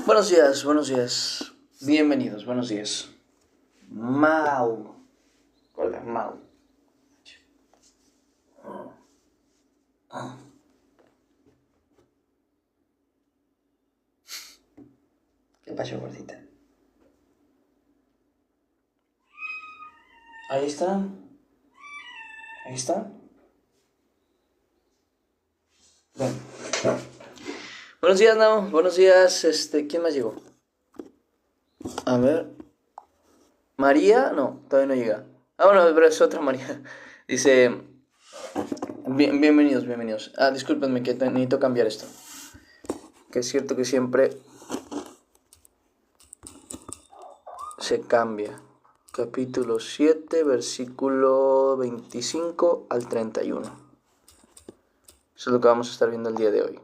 Buenos días, buenos días. Bienvenidos, buenos días. Mau. Hola, Mau. ¿Qué pasó, gordita? Ahí está. Ahí está. Ven. Buenos días, Nao. Buenos días. ¿Quién más llegó? A ver. María, no, todavía no llega. Ah, bueno, pero es otra María. Dice, bienvenidos, bienvenidos. Ah, discúlpenme que necesito cambiar esto. Que es cierto que siempre se cambia. Capítulo 7, versículo 25 al 31. Eso es lo que vamos a estar viendo el día de hoy.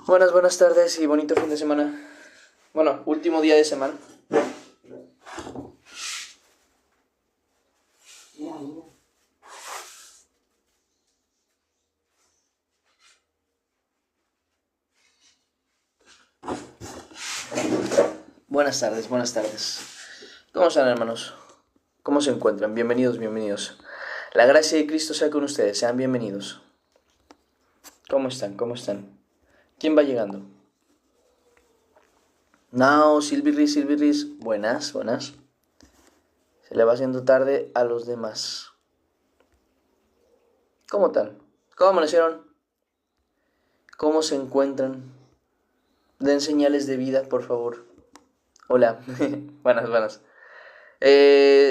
Buenas tardes y bonito fin de semana. Bueno, último día de semana. Buenas tardes, buenas tardes. ¿Cómo están, hermanos? ¿Cómo se encuentran? Bienvenidos, bienvenidos. La gracia de Cristo sea con ustedes, sean bienvenidos. ¿Cómo están? ¿Cómo están? ¿Quién va llegando? No, Silvirris, buenas, buenas. Se le va haciendo tarde a los demás. ¿Cómo están? ¿Cómo amanecieron? ¿Cómo se encuentran? Den señales de vida, por favor. Hola, buenas.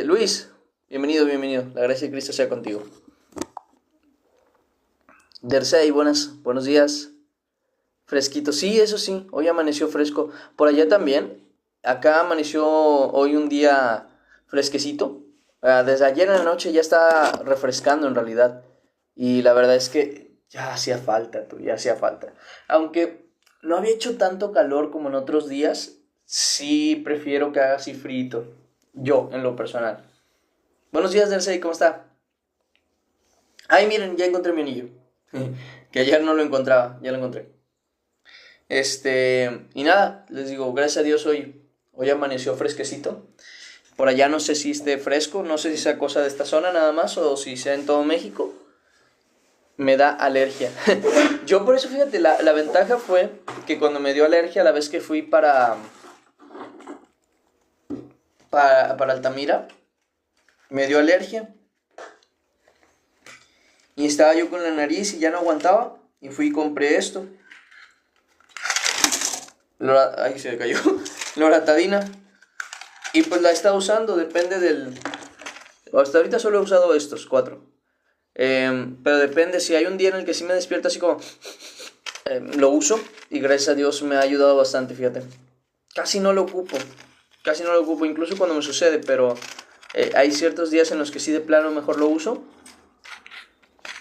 Luis, bienvenido. La gracia de Cristo sea contigo. Dersey, buenos días. Fresquito, sí, eso sí, hoy amaneció fresco. Por allá también. Acá amaneció hoy un día fresquecito. Desde ayer en la noche ya está refrescando en realidad. Y la verdad es que ya hacía falta, ya hacía falta. Aunque no había hecho tanto calor como en otros días, sí prefiero que haga así frito. Yo, en lo personal. Buenos días, Dersey, ¿cómo está? Ay, miren, ya encontré mi anillo. Que ayer no lo encontraba, ya lo encontré. Y nada, les digo, gracias a Dios hoy amaneció fresquecito. Por allá no sé si esté fresco, no sé si sea cosa de esta zona nada más o si sea en todo México. Me da alergia. Yo por eso, fíjate, la ventaja fue que cuando me dio alergia la vez que fui para Altamira, me dio alergia. Y estaba yo con la nariz y ya no aguantaba. Y fui y compré esto. Ay, se me cayó. Loratadina. Y pues la he estado usando, depende del... Hasta ahorita solo he usado estos 4. Pero depende, si hay un día en el que sí me despierto así como... lo uso y gracias a Dios me ha ayudado bastante, fíjate. Casi no lo ocupo, incluso cuando me sucede, pero hay ciertos días en los que sí de plano mejor lo uso.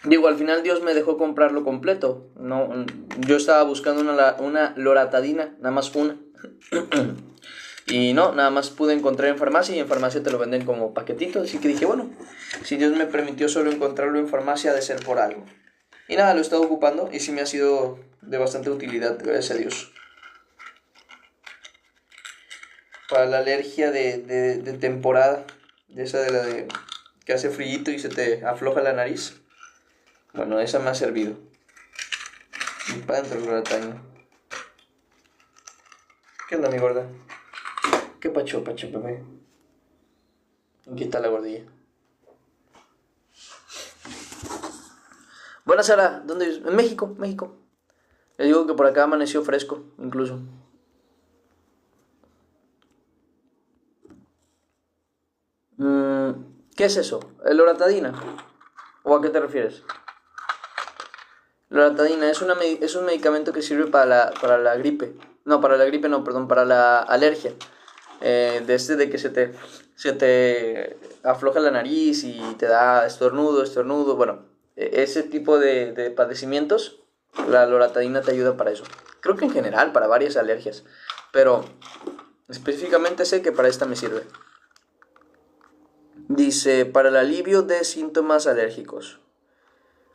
Digo, al final Dios me dejó comprarlo completo. No, yo estaba buscando una loratadina, nada más una. Y no, nada más pude encontrar en farmacia y en farmacia te lo venden como paquetito. Así que dije, bueno, si Dios me permitió solo encontrarlo en farmacia, ha de ser por algo. Y nada, lo he estado ocupando y sí me ha sido de bastante utilidad, gracias a Dios. Para la alergia de temporada, de esa de la de que hace frío y se te afloja la nariz. Bueno, esa me ha servido. Y para dentro el grataño. ¿Qué onda, mi gorda? ¿Qué pacho, bebé? Aquí está la gordilla. Buenas, Sara. ¿Dónde vives? En México, México. Le digo que por acá amaneció fresco, incluso. ¿Qué es eso? ¿El loratadina? ¿O a qué te refieres? Loratadina es un medicamento que sirve para la gripe. No, para la gripe no, perdón, para la alergia. De que se te afloja la nariz y te da estornudo. Bueno, ese tipo de padecimientos, la loratadina te ayuda para eso. Creo que en general, para varias alergias. Pero específicamente sé que para esta me sirve. Dice, para el alivio de síntomas alérgicos.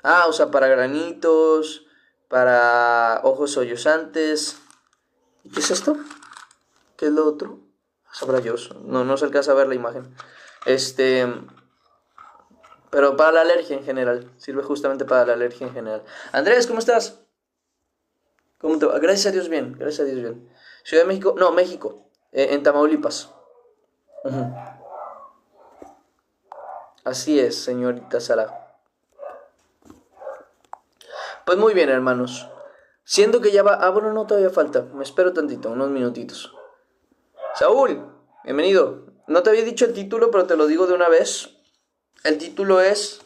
O sea, para granitos, para ojos sollozantes. ¿Y qué es esto? ¿Qué es lo otro? Sabrá Dios. No se alcanza a ver la imagen. Pero para la alergia en general. Sirve justamente para la alergia en general. Andrés, ¿cómo estás? ¿Cómo te va? Gracias a Dios bien. Gracias a Dios bien. Ciudad de México. No, México. En Tamaulipas. Uh-huh. Así es, señorita Sara. Pues muy bien, hermanos. Siento que ya va... bueno, no, todavía falta. Me espero tantito, unos minutitos. Saúl, bienvenido. No te había dicho el título, pero te lo digo de una vez. El título es...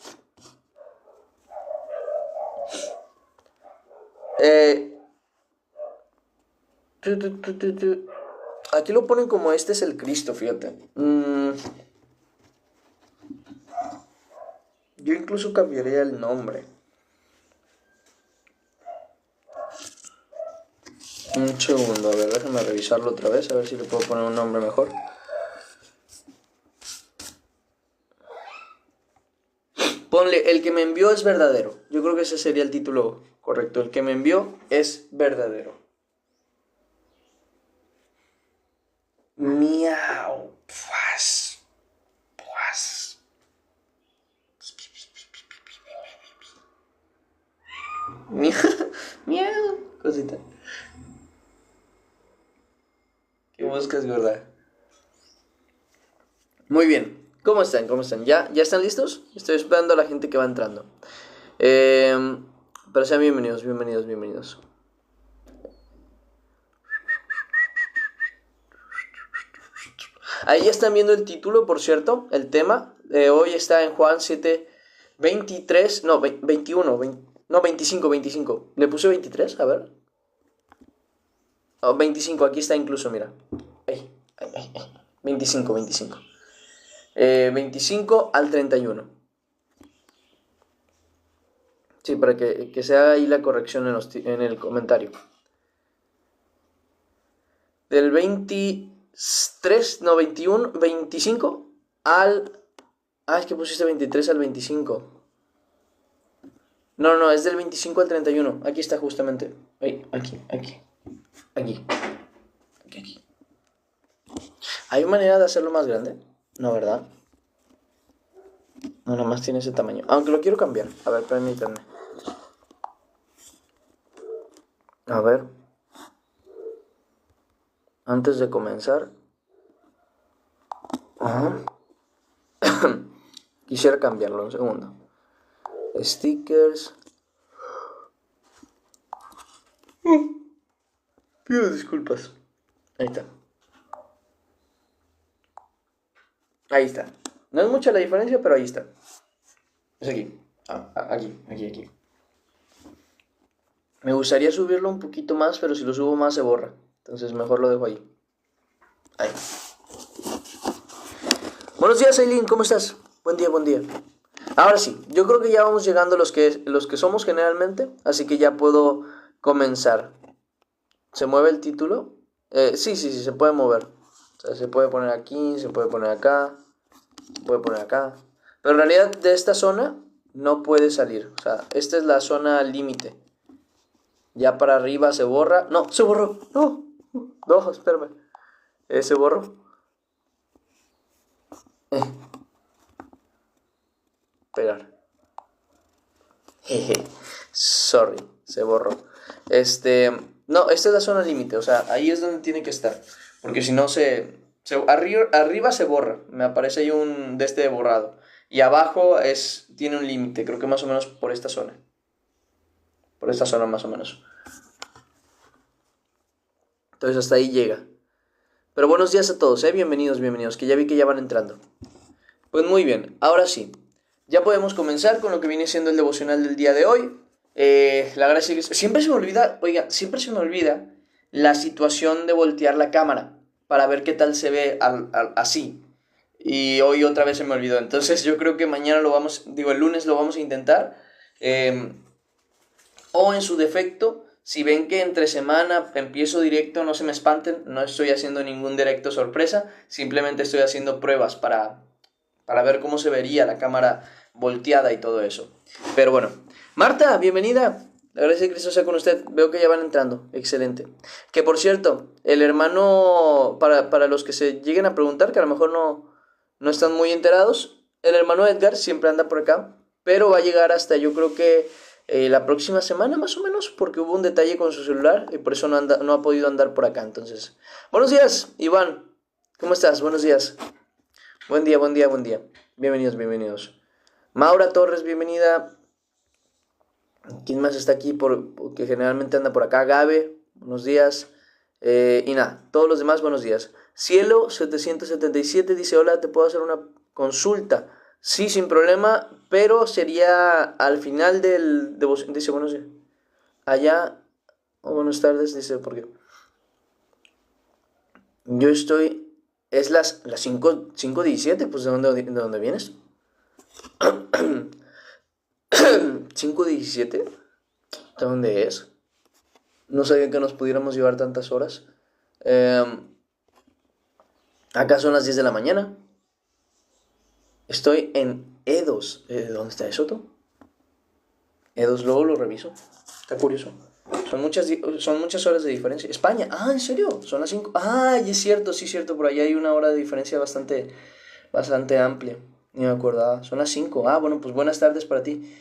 Aquí lo ponen como este es el Cristo, fíjate. Yo incluso cambiaría el nombre. Un segundo, a ver, déjame revisarlo otra vez, a ver si le puedo poner un nombre mejor. Ponle, el que me envió es verdadero. Yo creo que ese sería el título correcto. El que me envió es verdadero. Miau. Pues. Miau. Cosita. ¿Qué buscas, gorda? Muy bien. ¿Cómo están? ¿Cómo están? ¿Ya están listos? Estoy esperando a la gente que va entrando. Pero sean bienvenidos. Ahí ya están viendo el título, por cierto, el tema. Hoy está en Juan 7, 23, no, 21, 25. ¿Le puse 23? A ver. 25, aquí está incluso, mira. 25. 25 al 31. Sí, para que se haga ahí la corrección en el comentario. Del 23, no, 21, 25 al... es que pusiste 23 al 25. No, es del 25 al 31. Aquí está justamente. Aquí. ¿Hay manera de hacerlo más grande? No, ¿verdad? No, nomás tiene ese tamaño. Aunque lo quiero cambiar. A ver, permítanme. A ver. Antes de comenzar. Quisiera cambiarlo un segundo. Stickers. Pido disculpas. Ahí está. No es mucha la diferencia, pero ahí está. Es aquí. Aquí. Me gustaría subirlo un poquito más, pero si lo subo más se borra. Entonces mejor lo dejo ahí. Ahí. Buenos días, Aileen. ¿Cómo estás? Buen día. Ahora sí, yo creo que ya vamos llegando los que somos generalmente. Así que ya puedo comenzar. ¿Se mueve el título? Sí, se puede mover. O sea, se puede poner aquí, se puede poner acá, se puede poner acá. Pero en realidad de esta zona no puede salir. O sea, esta es la zona límite. Ya para arriba se borra. No, se borró. No, espérame. Se borró. Esperar. Sorry, se borró. No, esta es la zona límite. O sea, ahí es donde tiene que estar. Porque si no arriba se borra. Me aparece ahí un de borrado. Y abajo tiene un límite. Creo que más o menos por esta zona. Por esta zona más o menos. Entonces hasta ahí llega. Pero buenos días a todos, bienvenidos, que ya vi que ya van entrando. Pues muy bien, ahora sí. Ya podemos comenzar con lo que viene siendo el devocional del día de hoy. La gracia es que siempre se me olvida, oiga, siempre se me olvida la situación de voltear la cámara para ver qué tal se ve así. Y hoy otra vez se me olvidó. Entonces yo creo que mañana el lunes lo vamos a intentar. Eh, o en su defecto, si ven que entre semana empiezo directo, no se me espanten, no estoy haciendo ningún directo sorpresa, simplemente estoy haciendo pruebas para ver cómo se vería la cámara volteada y todo eso. Pero bueno, Marta, bienvenida. La gracia de Cristo sea con usted. Veo que ya van entrando. Excelente. Que por cierto, el hermano, para los que se lleguen a preguntar, que a lo mejor no están muy enterados, el hermano Edgar siempre anda por acá, pero va a llegar hasta yo creo que la próxima semana más o menos, porque hubo un detalle con su celular y por eso no ha podido andar por acá. Entonces, buenos días, Iván. ¿Cómo estás? Buenos días. Buen día, buen día, buen día. Bienvenidos, bienvenidos. Maura Torres, bienvenida. ¿Quién más está aquí? Porque generalmente anda por acá. Gabe, buenos días. Y nada, todos los demás, buenos días. Cielo 777 dice, hola, ¿te puedo hacer una consulta? Sí, sin problema, pero sería al final dice, buenos días. Allá, buenas tardes, dice, porque yo estoy, es las 5:17, pues ¿de dónde vienes? 5:17, ¿de dónde es? No sabía que nos pudiéramos llevar tantas horas. Acá son las 10 de la mañana. Estoy en Edos. ¿Dónde está eso, tú? Edos, luego lo reviso. Está curioso. Son muchas horas de diferencia. España. Ah, ¿en serio? Son las 5. Ah, y es cierto, sí es cierto. Por ahí hay una hora de diferencia bastante amplia. Ni me acordaba. Son las 5. Ah, bueno, pues buenas tardes para ti.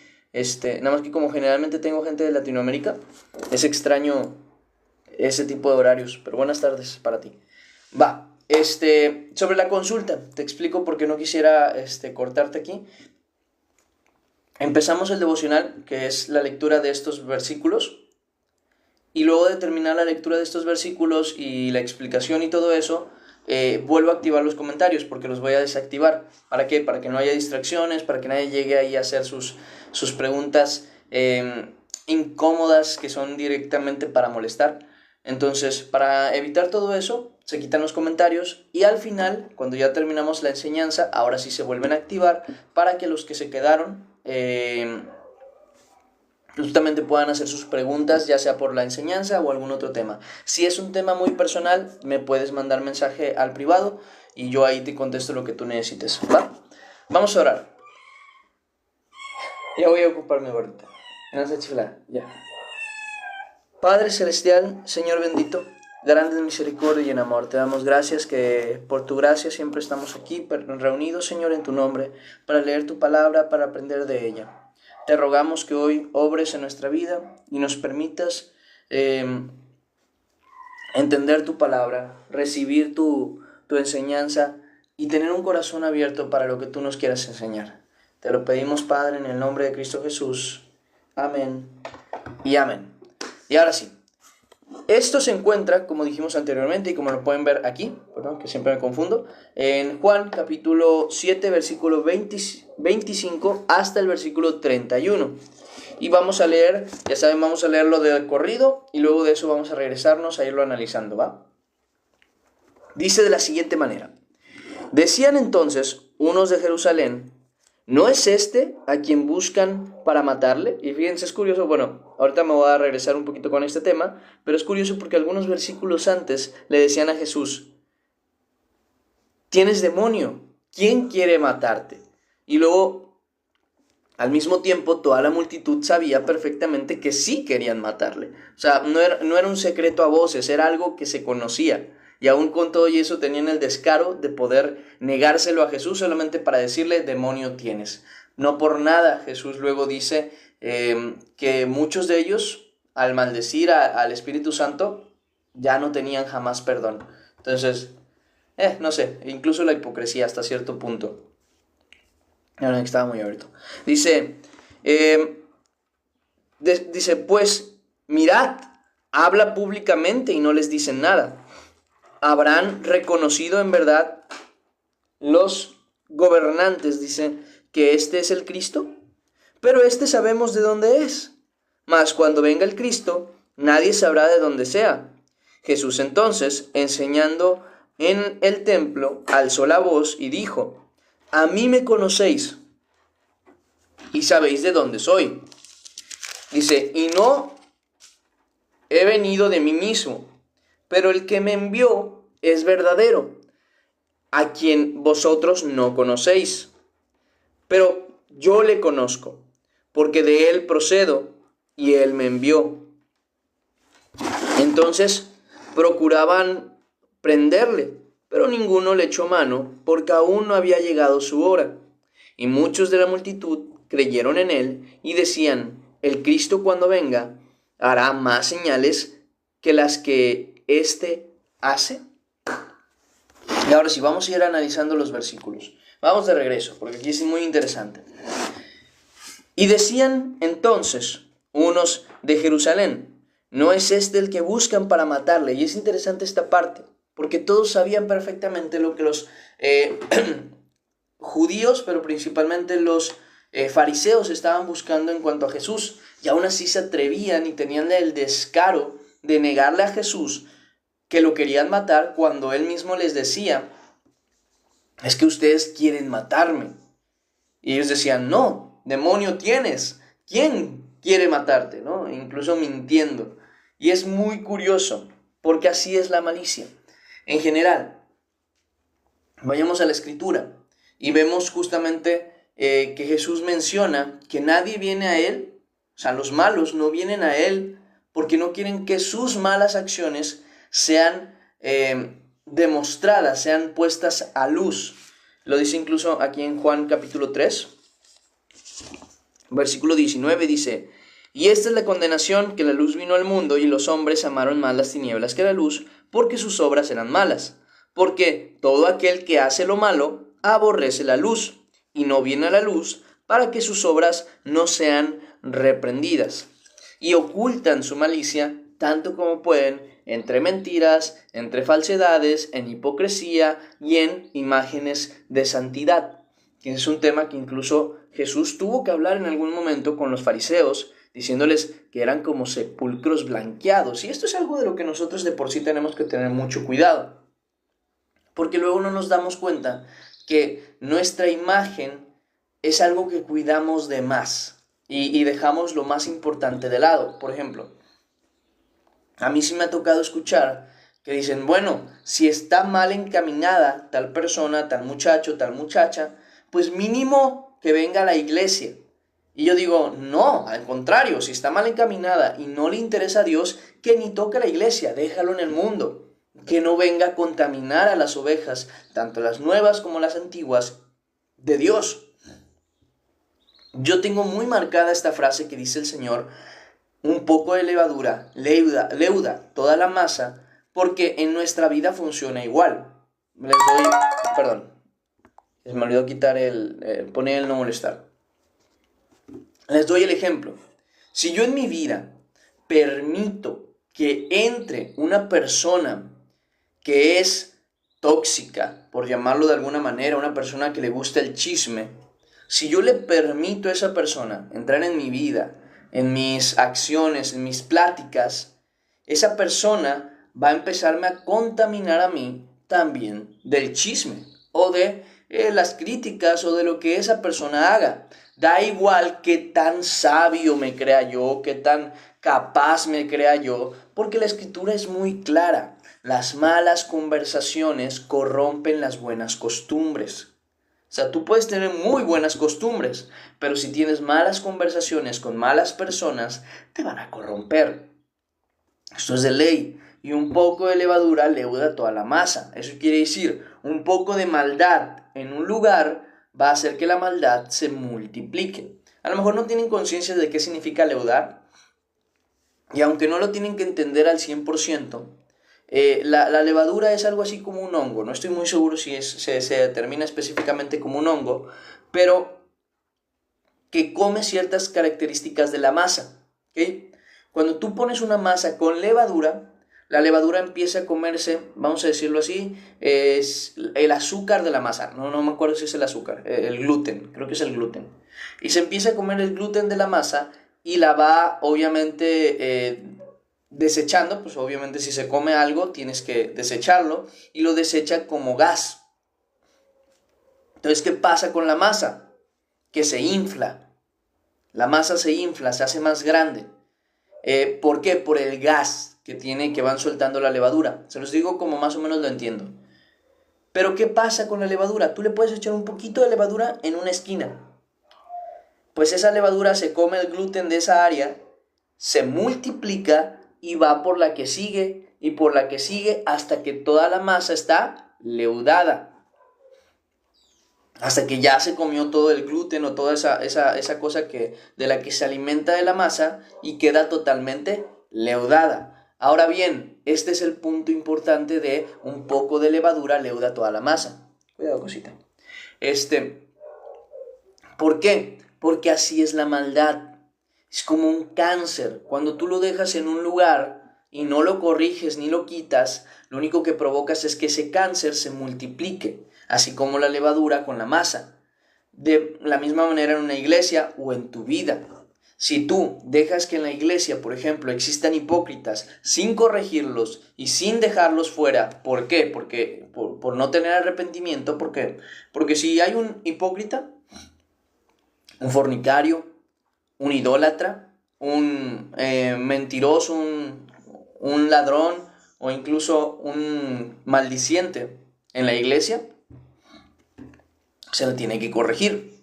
Nada más que como generalmente tengo gente de Latinoamérica, es extraño ese tipo de horarios. Pero buenas tardes para ti. Va. Sobre la consulta, te explico por qué no quisiera cortarte aquí. Empezamos el devocional, que es la lectura de estos versículos, y luego de terminar la lectura de estos versículos y la explicación y todo eso, vuelvo a activar los comentarios porque los voy a desactivar. ¿Para qué? Para que no haya distracciones, para que nadie llegue ahí a hacer sus preguntas incómodas que son directamente para molestar. Entonces, para evitar todo eso, se quitan los comentarios y al final, cuando ya terminamos la enseñanza, ahora sí se vuelven a activar para que los que se quedaron justamente puedan hacer sus preguntas, ya sea por la enseñanza o algún otro tema. Si es un tema muy personal, me puedes mandar mensaje al privado y yo ahí te contesto lo que tú necesites, ¿va? Vamos a orar. Ya voy a ocuparme ahorita. Gracias, chifla, ya. Padre Celestial, Señor bendito, grande en misericordia y en amor, te damos gracias que por tu gracia siempre estamos aquí reunidos, Señor, en tu nombre, para leer tu palabra, para aprender de ella. Te rogamos que hoy obres en nuestra vida y nos permitas entender tu palabra, recibir tu enseñanza y tener un corazón abierto para lo que tú nos quieras enseñar. Te lo pedimos, Padre, en el nombre de Cristo Jesús. Amén y amén. Y ahora sí, esto se encuentra, como dijimos anteriormente y como lo pueden ver aquí, perdón, que siempre me confundo, en Juan capítulo 7, versículo 25 hasta el versículo 31. Y vamos a leer, ya saben, vamos a leerlo de corrido y luego de eso vamos a regresarnos a irlo analizando, ¿va? Dice de la siguiente manera: decían entonces unos de Jerusalén, ¿no es este a quien buscan para matarle? Y fíjense, es curioso, bueno, ahorita me voy a regresar un poquito con este tema, pero es curioso porque algunos versículos antes le decían a Jesús, tienes demonio, ¿quién quiere matarte? Y luego, al mismo tiempo, toda la multitud sabía perfectamente que sí querían matarle. O sea, no era un secreto a voces, era algo que se conocía. Y aún con todo y eso tenían el descaro de poder negárselo a Jesús solamente para decirle, demonio tienes. No por nada Jesús luego dice que muchos de ellos, al maldecir al Espíritu Santo, ya no tenían jamás perdón. Entonces, no sé, incluso la hipocresía hasta cierto punto. No, estaba muy abierto. Dice, pues, mirad, habla públicamente y no les dicen nada. Habrán reconocido en verdad los gobernantes, dice, que este es el Cristo, pero este sabemos de dónde es, Mas cuando venga el Cristo, nadie sabrá de dónde sea. Jesús entonces, enseñando en el templo, alzó la voz y dijo: A mí me conocéis y sabéis de dónde soy. Dice, y no he venido de mí mismo, pero el que me envió es verdadero, a quien vosotros no conocéis. Pero yo le conozco, porque de él procedo y él me envió. Entonces procuraban prenderle, pero ninguno le echó mano, porque aún no había llegado su hora. Y muchos de la multitud creyeron en él y decían: el Cristo, cuando venga, hará más señales que las que éste hace. Y ahora sí, vamos a ir analizando los versículos. Vamos de regreso, porque aquí es muy interesante. Y decían entonces unos de Jerusalén: ¿no es este el que buscan para matarle? Y es interesante esta parte, porque todos sabían perfectamente lo que los judíos, pero principalmente los fariseos estaban buscando en cuanto a Jesús. Y aún así se atrevían y tenían el descaro de negarle a Jesús que lo querían matar, cuando él mismo les decía: es que ustedes quieren matarme. Y ellos decían: no, demonio tienes, ¿quién quiere matarte? ¿No? Incluso mintiendo. Y es muy curioso, porque así es la malicia. En general, vayamos a la Escritura y vemos justamente que Jesús menciona que nadie viene a Él, o sea, los malos no vienen a Él porque no quieren que sus malas acciones sean demostradas, sean puestas a luz. Lo dice incluso aquí en Juan capítulo 3, versículo 19, dice: y esta es la condenación, que la luz vino al mundo, y los hombres amaron más las tinieblas que la luz, porque sus obras eran malas. Porque todo aquel que hace lo malo aborrece la luz, y no viene a la luz, para que sus obras no sean reprendidas. Y ocultan su malicia tanto como pueden, entre mentiras, entre falsedades, en hipocresía y en imágenes de santidad. Que es un tema que incluso Jesús tuvo que hablar en algún momento con los fariseos, diciéndoles que eran como sepulcros blanqueados. Y esto es algo de lo que nosotros de por sí tenemos que tener mucho cuidado, porque luego no nos damos cuenta que nuestra imagen es algo que cuidamos de más y dejamos lo más importante de lado. Por ejemplo, a mí sí me ha tocado escuchar que dicen: bueno, si está mal encaminada tal persona, tal muchacho, tal muchacha, pues mínimo que venga a la iglesia. Y yo digo: no, al contrario, si está mal encaminada y no le interesa a Dios, que ni toque la iglesia, déjalo en el mundo. Que no venga a contaminar a las ovejas, tanto las nuevas como las antiguas, de Dios. Yo tengo muy marcada esta frase que dice el Señor: un poco de levadura leuda toda la masa, porque en nuestra vida funciona igual. Se me olvidó quitar poner el no molestar. Les doy el ejemplo. Si yo en mi vida permito que entre una persona que es tóxica, por llamarlo de alguna manera, una persona que le gusta el chisme, si yo le permito a esa persona entrar en mi vida, en mis acciones, en mis pláticas, esa persona va a empezarme a contaminar a mí también del chisme o de las críticas o de lo que esa persona haga. Da igual qué tan sabio me crea yo, qué tan capaz me crea yo, porque la Escritura es muy clara. Las malas conversaciones corrompen las buenas costumbres. O sea, tú puedes tener muy buenas costumbres, pero si tienes malas conversaciones con malas personas, te van a corromper. Esto es de ley. Y un poco de levadura leuda toda la masa. Eso quiere decir, un poco de maldad en un lugar va a hacer que la maldad se multiplique. A lo mejor no tienen conciencia de qué significa leudar, y aunque no lo tienen que entender al 100%, la levadura es algo así como un hongo. No estoy muy seguro si se determina específicamente como un hongo, pero que come ciertas características de la masa, ¿okay? Cuando tú pones una masa con levadura, la levadura empieza a comerse, vamos a decirlo así, es el azúcar de la masa. No me acuerdo si es el azúcar, el gluten, creo que es el gluten. Y se empieza a comer el gluten de la masa y la va obviamente desechando. Pues obviamente si se come algo tienes que desecharlo, y lo desecha como gas. Entonces, ¿qué pasa con la masa? Que se infla. La masa se infla, se hace más grande. ¿Por qué? Por el gas que van soltando la levadura. Se los digo como más o menos lo entiendo. Pero ¿qué pasa con la levadura? Tú le puedes echar un poquito de levadura en una esquina. Pues esa levadura se come el gluten de esa área, se multiplica y va por la que sigue y por la que sigue hasta que toda la masa está leudada. Hasta que ya se comió todo el gluten o toda esa cosa de la que se alimenta de la masa y queda totalmente leudada. Ahora bien, este es el punto importante de un poco de levadura leuda toda la masa. Cuidado, cosita. ¿Por qué? Porque así es la maldad. Es como un cáncer. Cuando tú lo dejas en un lugar y no lo corriges ni lo quitas, lo único que provocas es que ese cáncer se multiplique, así como la levadura con la masa. De la misma manera en una iglesia o en tu vida. Si tú dejas que en la iglesia, por ejemplo, existan hipócritas sin corregirlos y sin dejarlos fuera, ¿por qué? Porque por no tener arrepentimiento. ¿Por qué? Porque si hay un hipócrita, un fornicario, un idólatra, un mentiroso, un ladrón o incluso un maldiciente en la iglesia, se le tiene que corregir.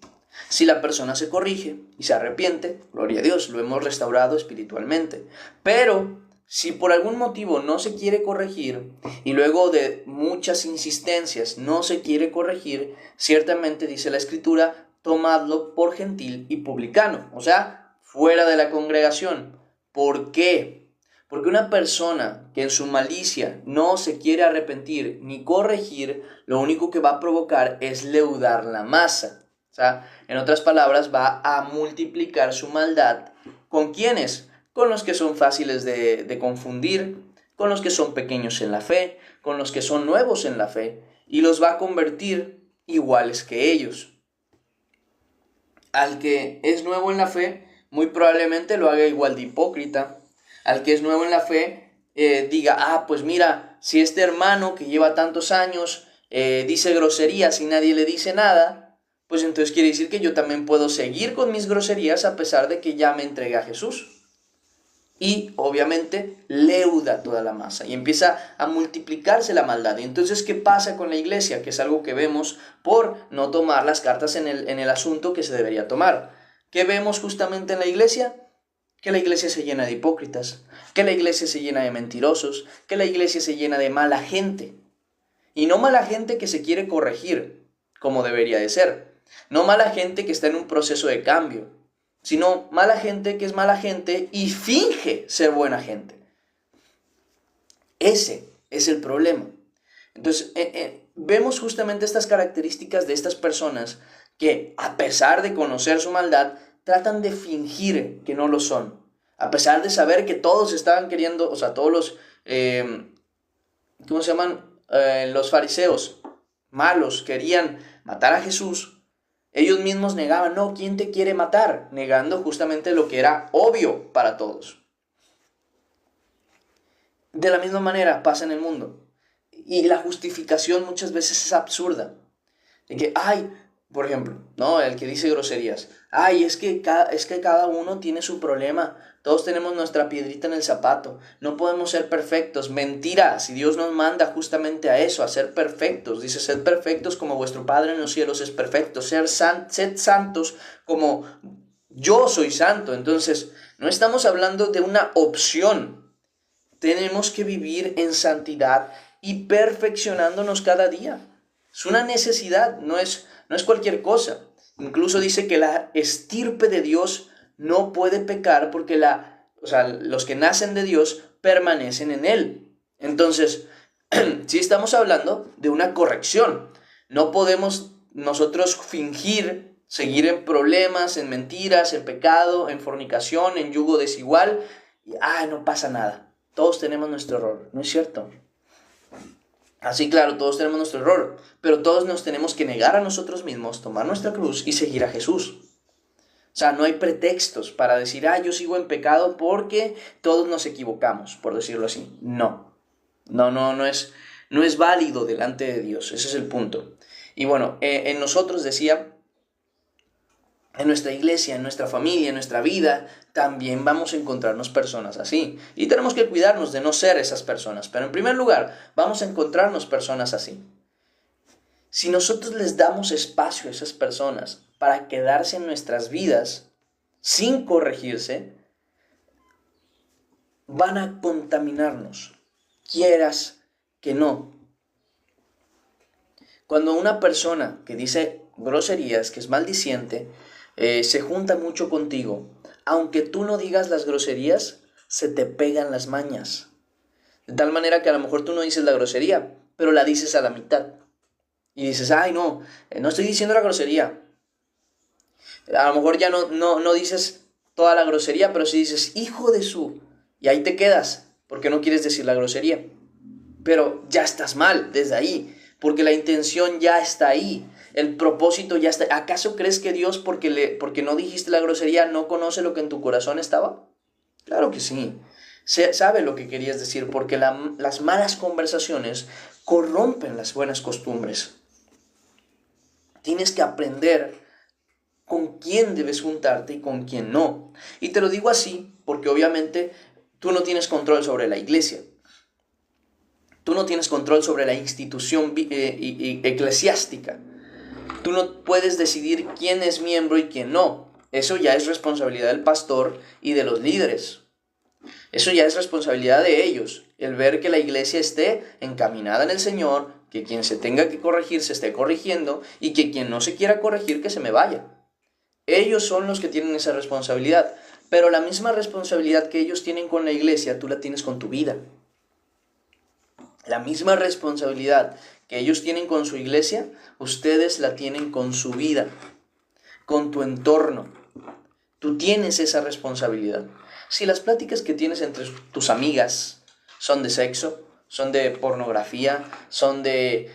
Si la persona se corrige y se arrepiente, gloria a Dios, lo hemos restaurado espiritualmente. Pero si por algún motivo no se quiere corregir y luego de muchas insistencias no se quiere corregir, ciertamente dice la Escritura, tomadlo por gentil y publicano, o sea, fuera de la congregación. ¿Por qué? Porque una persona que en su malicia no se quiere arrepentir ni corregir, lo único que va a provocar es leudar la masa. O sea, en otras palabras, va a multiplicar su maldad. ¿Con quiénes? Con los que son fáciles de confundir, con los que son pequeños en la fe, con los que son nuevos en la fe, y los va a convertir iguales que ellos. Al que es nuevo en la fe, muy probablemente lo haga igual de hipócrita. Al que es nuevo en la fe, diga, pues mira, si este hermano que lleva tantos años dice groserías y nadie le dice nada, pues entonces quiere decir que yo también puedo seguir con mis groserías a pesar de que ya me entregué a Jesús. Y obviamente leuda toda la masa y empieza a multiplicarse la maldad. Y entonces, ¿qué pasa con la iglesia? Que es algo que vemos por no tomar las cartas en el asunto que se debería tomar. ¿Qué vemos justamente en la iglesia? Que la iglesia se llena de hipócritas, que la iglesia se llena de mentirosos, que la iglesia se llena de mala gente. Y no mala gente que se quiere corregir, como debería de ser. No mala gente que está en un proceso de cambio, sino mala gente que es mala gente y finge ser buena gente. Ese es el problema. Entonces, vemos justamente estas características de estas personas que, a pesar de conocer su maldad, tratan de fingir que no lo son. A pesar de saber que todos estaban queriendo, o sea, todos los, ¿cómo se llaman? Los fariseos malos querían matar a Jesús. Ellos mismos negaban, no, ¿quién te quiere matar? Negando justamente lo que era obvio para todos. De la misma manera pasa en el mundo. Y la justificación muchas veces es absurda. De que, por ejemplo, ¿no? El que dice groserías. Es que cada uno tiene su problema. Todos tenemos nuestra piedrita en el zapato. No podemos ser perfectos. Mentira. Si Dios nos manda justamente a eso, a ser perfectos. Dice, sed perfectos como vuestro Padre en los cielos es perfecto. Sed santos como yo soy santo. Entonces, no estamos hablando de una opción. Tenemos que vivir en santidad y perfeccionándonos cada día. Es una necesidad, no es cualquier cosa. Incluso dice que la estirpe de Dios no puede pecar porque los que nacen de Dios permanecen en Él. Entonces, sí estamos hablando de una corrección. No podemos nosotros fingir, seguir en problemas, en mentiras, en pecado, en fornicación, en yugo desigual. Y, no pasa nada. Todos tenemos nuestro error, ¿no es cierto? Así, claro, todos tenemos nuestro error, pero todos nos tenemos que negar a nosotros mismos, tomar nuestra cruz y seguir a Jesús. O sea, no hay pretextos para decir, yo sigo en pecado porque todos nos equivocamos, por decirlo así. No, no es válido delante de Dios, ese es el punto. Y bueno, en nosotros decía, en nuestra iglesia, en nuestra familia, en nuestra vida, también vamos a encontrarnos personas así. Y tenemos que cuidarnos de no ser esas personas. Pero en primer lugar, vamos a encontrarnos personas así. Si nosotros les damos espacio a esas personas para quedarse en nuestras vidas sin corregirse, van a contaminarnos, quieras que no. Cuando una persona que dice groserías, que es maldiciente, se junta mucho contigo, aunque tú no digas las groserías, se te pegan las mañas. De tal manera que a lo mejor tú no dices la grosería, pero la dices a la mitad. Y dices, no estoy diciendo la grosería. A lo mejor ya no dices toda la grosería, pero sí dices, hijo de su... Y ahí te quedas, porque no quieres decir la grosería. Pero ya estás mal desde ahí, porque la intención ya está ahí. El propósito ya está. ¿Acaso crees que Dios, porque no dijiste la grosería, no conoce lo que en tu corazón estaba? Claro que sí. Sabe lo que querías decir, porque las malas conversaciones corrompen las buenas costumbres. Tienes que aprender con quién debes juntarte y con quién no. Y te lo digo así porque obviamente tú no tienes control sobre la iglesia. Tú no tienes control sobre la institución eclesiástica. Tú no puedes decidir quién es miembro y quién no. Eso ya es responsabilidad del pastor y de los líderes. Eso ya es responsabilidad de ellos. El ver que la iglesia esté encaminada en el Señor, que quien se tenga que corregir se esté corrigiendo y que quien no se quiera corregir que se me vaya. Ellos son los que tienen esa responsabilidad. Pero la misma responsabilidad que ellos tienen con la iglesia, tú la tienes con tu vida. La misma responsabilidad que ellos tienen con su iglesia, ustedes la tienen con su vida, con tu entorno. Tú tienes esa responsabilidad. Si las pláticas que tienes entre tus amigas son de sexo, son de pornografía, son de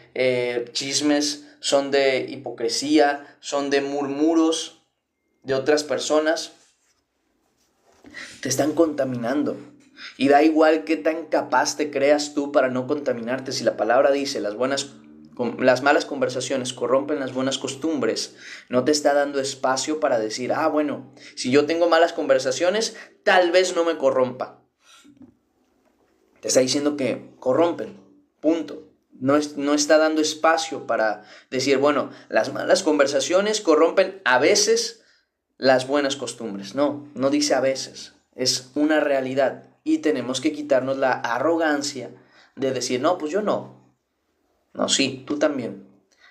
chismes, son de hipocresía, son de murmuros de otras personas, te están contaminando. Y da igual qué tan capaz te creas tú para no contaminarte. Si la palabra dice las malas conversaciones corrompen las buenas costumbres, no te está dando espacio para decir, bueno, si yo tengo malas conversaciones, tal vez no me corrompa. Te está diciendo que corrompen, punto. No está dando espacio para decir, bueno, las malas conversaciones corrompen a veces las buenas costumbres. No dice a veces, es una realidad. Y tenemos que quitarnos la arrogancia de decir, no, pues yo no. No, sí, tú también.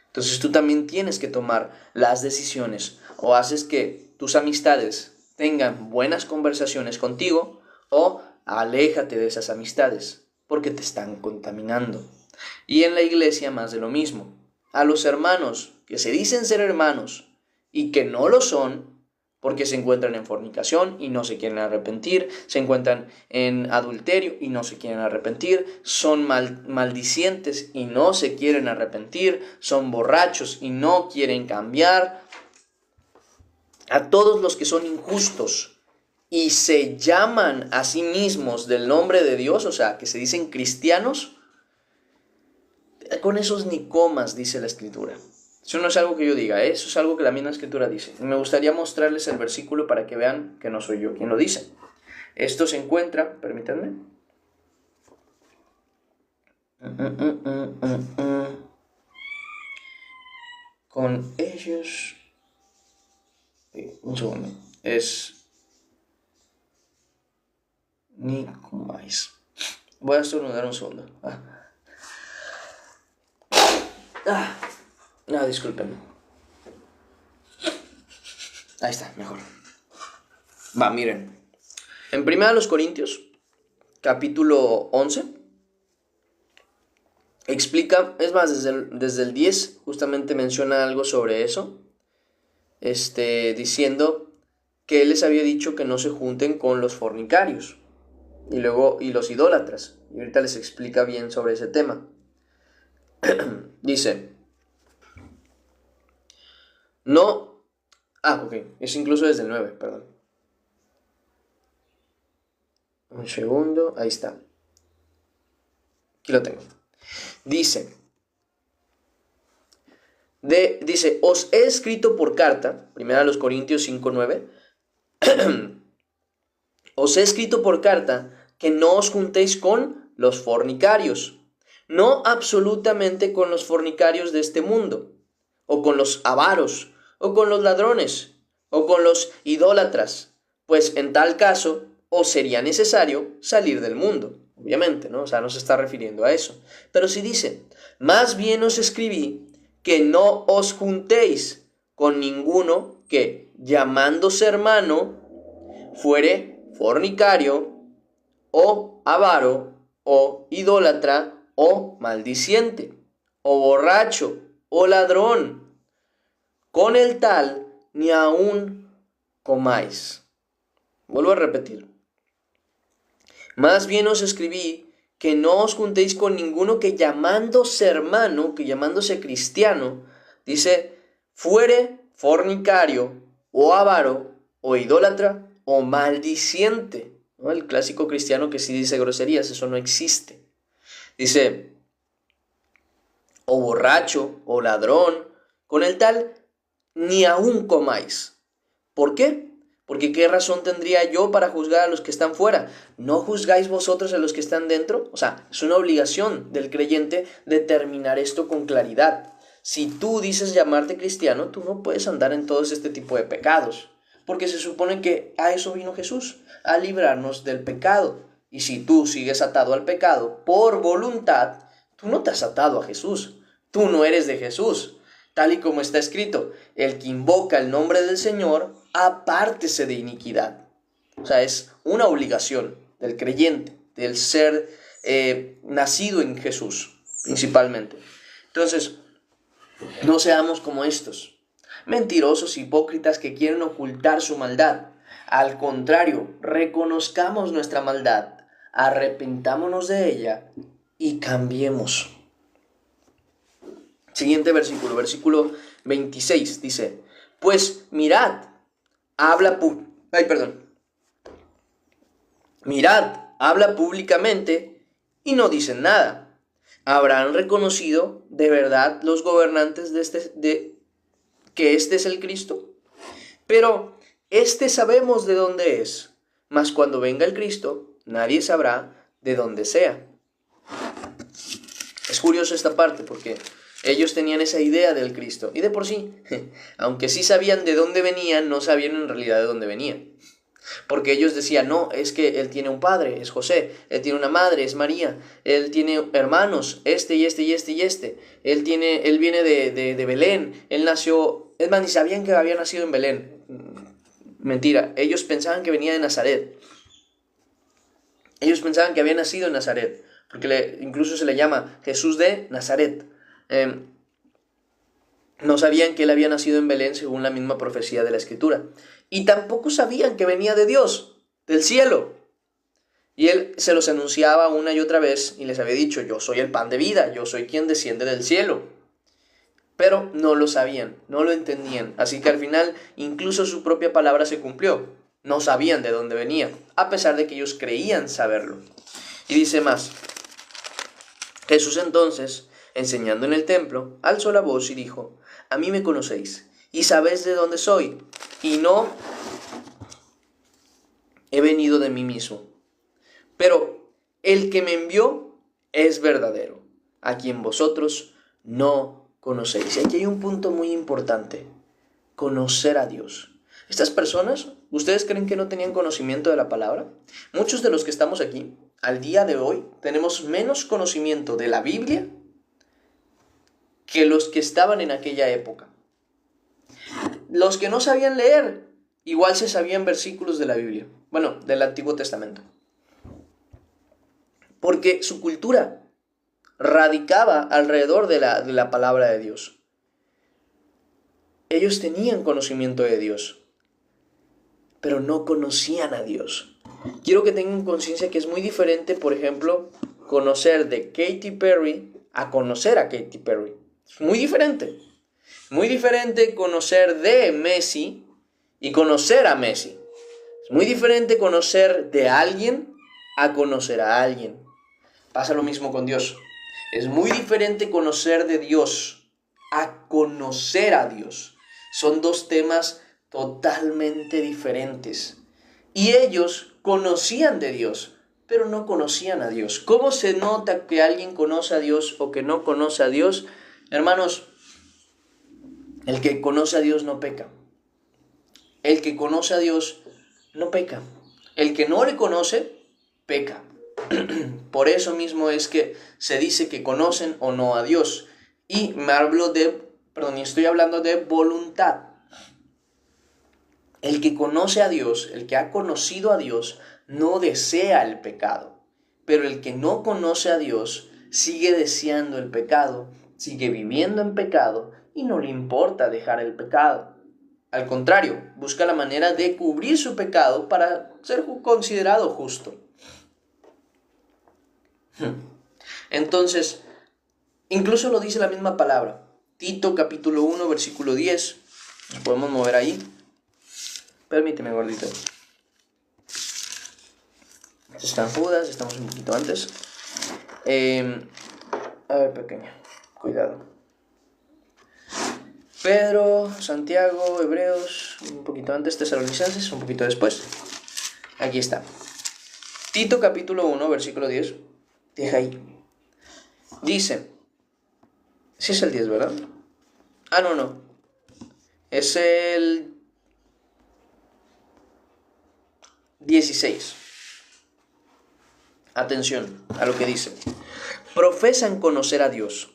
Entonces tú también tienes que tomar las decisiones. O haces que tus amistades tengan buenas conversaciones contigo, o aléjate de esas amistades, porque te están contaminando. Y en la iglesia más de lo mismo. A los hermanos que se dicen ser hermanos y que no lo son, porque se encuentran en fornicación y no se quieren arrepentir, se encuentran en adulterio y no se quieren arrepentir, son maldicientes y no se quieren arrepentir, son borrachos y no quieren cambiar. A todos los que son injustos y se llaman a sí mismos del nombre de Dios, o sea, que se dicen cristianos, con esos ni comas, dice la Escritura. Eso no es algo que yo diga, eso es algo que la misma Escritura dice. Y me gustaría mostrarles el versículo para que vean que no soy yo quien lo dice. Esto se encuentra, permítanme. Con ellos... un segundo. Es... ni comáis. Voy a estornudar un segundo. Disculpen. Ahí está, mejor. Miren. En 1 Corintios, capítulo 11, explica, es más, desde el 10 justamente menciona algo sobre eso, diciendo que él les había dicho que no se junten con los fornicarios y los idólatras. Y ahorita les explica bien sobre ese tema. Dice, no, Ok, es incluso desde el 9, perdón. Un segundo, ahí está. Aquí lo tengo. Dice, os he escrito por carta, 1 Corintios 5:9, os he escrito por carta que no os juntéis con los fornicarios, no absolutamente con los fornicarios de este mundo, o con los avaros, o con los ladrones, o con los idólatras, pues en tal caso os sería necesario salir del mundo. Obviamente, ¿no? O sea, no se está refiriendo a eso. Pero si dice, más bien os escribí que no os juntéis con ninguno que, llamándose hermano, fuere fornicario, o avaro, o idólatra, o maldiciente, o borracho, o ladrón. Con el tal ni aun comáis. Vuelvo a repetir. Más bien os escribí que no os juntéis con ninguno que llamándose hermano, que llamándose cristiano, dice, fuere fornicario, o avaro, o idólatra, o maldiciente. ¿No? El clásico cristiano que sí dice groserías, eso no existe. Dice, o borracho, o ladrón, con el tal ni aun comáis. ¿Por qué? Porque ¿qué razón tendría yo para juzgar a los que están fuera? ¿No juzgáis vosotros a los que están dentro? O sea, es una obligación del creyente determinar esto con claridad. Si tú dices llamarte cristiano, tú no puedes andar en todo este tipo de pecados. Porque se supone que a eso vino Jesús, a librarnos del pecado. Y si tú sigues atado al pecado por voluntad, tú no te has atado a Jesús. Tú no eres de Jesús. Tal y como está escrito, el que invoca el nombre del Señor, apártese de iniquidad. O sea, es una obligación del creyente, del ser nacido en Jesús, principalmente. Entonces, no seamos como estos, mentirosos, hipócritas que quieren ocultar su maldad. Al contrario, reconozcamos nuestra maldad, arrepentámonos de ella y cambiemos. Siguiente versículo, versículo 26, dice, pues mirad, habla públicamente y no dicen nada. ¿Habrán reconocido de verdad los gobernantes que este es el Cristo? Pero este sabemos de dónde es, mas cuando venga el Cristo, nadie sabrá de dónde sea. Es curioso esta parte porque ellos tenían esa idea del Cristo. Y de por sí, aunque sí sabían de dónde venían, no sabían en realidad de dónde venían. Porque ellos decían, no, es que él tiene un padre, es José. Él tiene una madre, es María. Él tiene hermanos, este y este y este y este. Él viene de Belén. Él nació, es más, ni sabían que había nacido en Belén. Mentira, ellos pensaban que venía de Nazaret. Ellos pensaban que había nacido en Nazaret. Porque incluso se le llama Jesús de Nazaret. No sabían que él había nacido en Belén según la misma profecía de la Escritura. Y tampoco sabían que venía de Dios, del cielo. Y él se los anunciaba una y otra vez y les había dicho, yo soy el pan de vida, yo soy quien desciende del cielo. Pero no lo sabían, no lo entendían. Así que al final incluso su propia palabra se cumplió. No sabían de dónde venía, a pesar de que ellos creían saberlo. Y dice más, Jesús entonces, enseñando en el templo, alzó la voz y dijo, a mí me conocéis, y sabéis de dónde soy, y no he venido de mí mismo. Pero el que me envió es verdadero, a quien vosotros no conocéis. Y aquí hay un punto muy importante, conocer a Dios. Estas personas, ¿ustedes creen que no tenían conocimiento de la palabra? Muchos de los que estamos aquí, al día de hoy, tenemos menos conocimiento de la Biblia que los que estaban en aquella época. Los que no sabían leer, igual se sabían versículos de la Biblia, bueno, del Antiguo Testamento. Porque su cultura radicaba alrededor de la palabra de Dios. Ellos tenían conocimiento de Dios, pero no conocían a Dios. Quiero que tengan conciencia que es muy diferente, por ejemplo, conocer de Katy Perry a conocer a Katy Perry. Es muy diferente. Muy diferente conocer de Messi y conocer a Messi. Es muy diferente conocer de alguien a conocer a alguien. Pasa lo mismo con Dios. Es muy diferente conocer de Dios a conocer a Dios. Son dos temas totalmente diferentes. Y ellos conocían de Dios, pero no conocían a Dios. ¿Cómo se nota que alguien conoce a Dios o que no conoce a Dios? Hermanos, el que conoce a Dios no peca. El que conoce a Dios no peca. El que no le conoce, peca. Por eso mismo es que se dice que conocen o no a Dios. Y estoy hablando de voluntad. El que conoce a Dios, el que ha conocido a Dios, no desea el pecado. Pero el que no conoce a Dios sigue deseando el pecado, sigue viviendo en pecado y no le importa dejar el pecado. Al contrario, busca la manera de cubrir su pecado para ser considerado justo. Entonces, incluso lo dice la misma palabra. Tito capítulo 1, versículo 10. Nos podemos mover ahí. Permíteme, gordito. Están Judas, estamos un poquito antes. A ver, pequeño, cuidado. Pedro, Santiago, Hebreos, un poquito antes, Tesalonicenses, un poquito después. Aquí está. Tito capítulo 1, versículo 10. Deja ahí. Dice, sí es el 10, ¿verdad? Ah, no. Es el 16. Atención a lo que dice. Profesan conocer a Dios,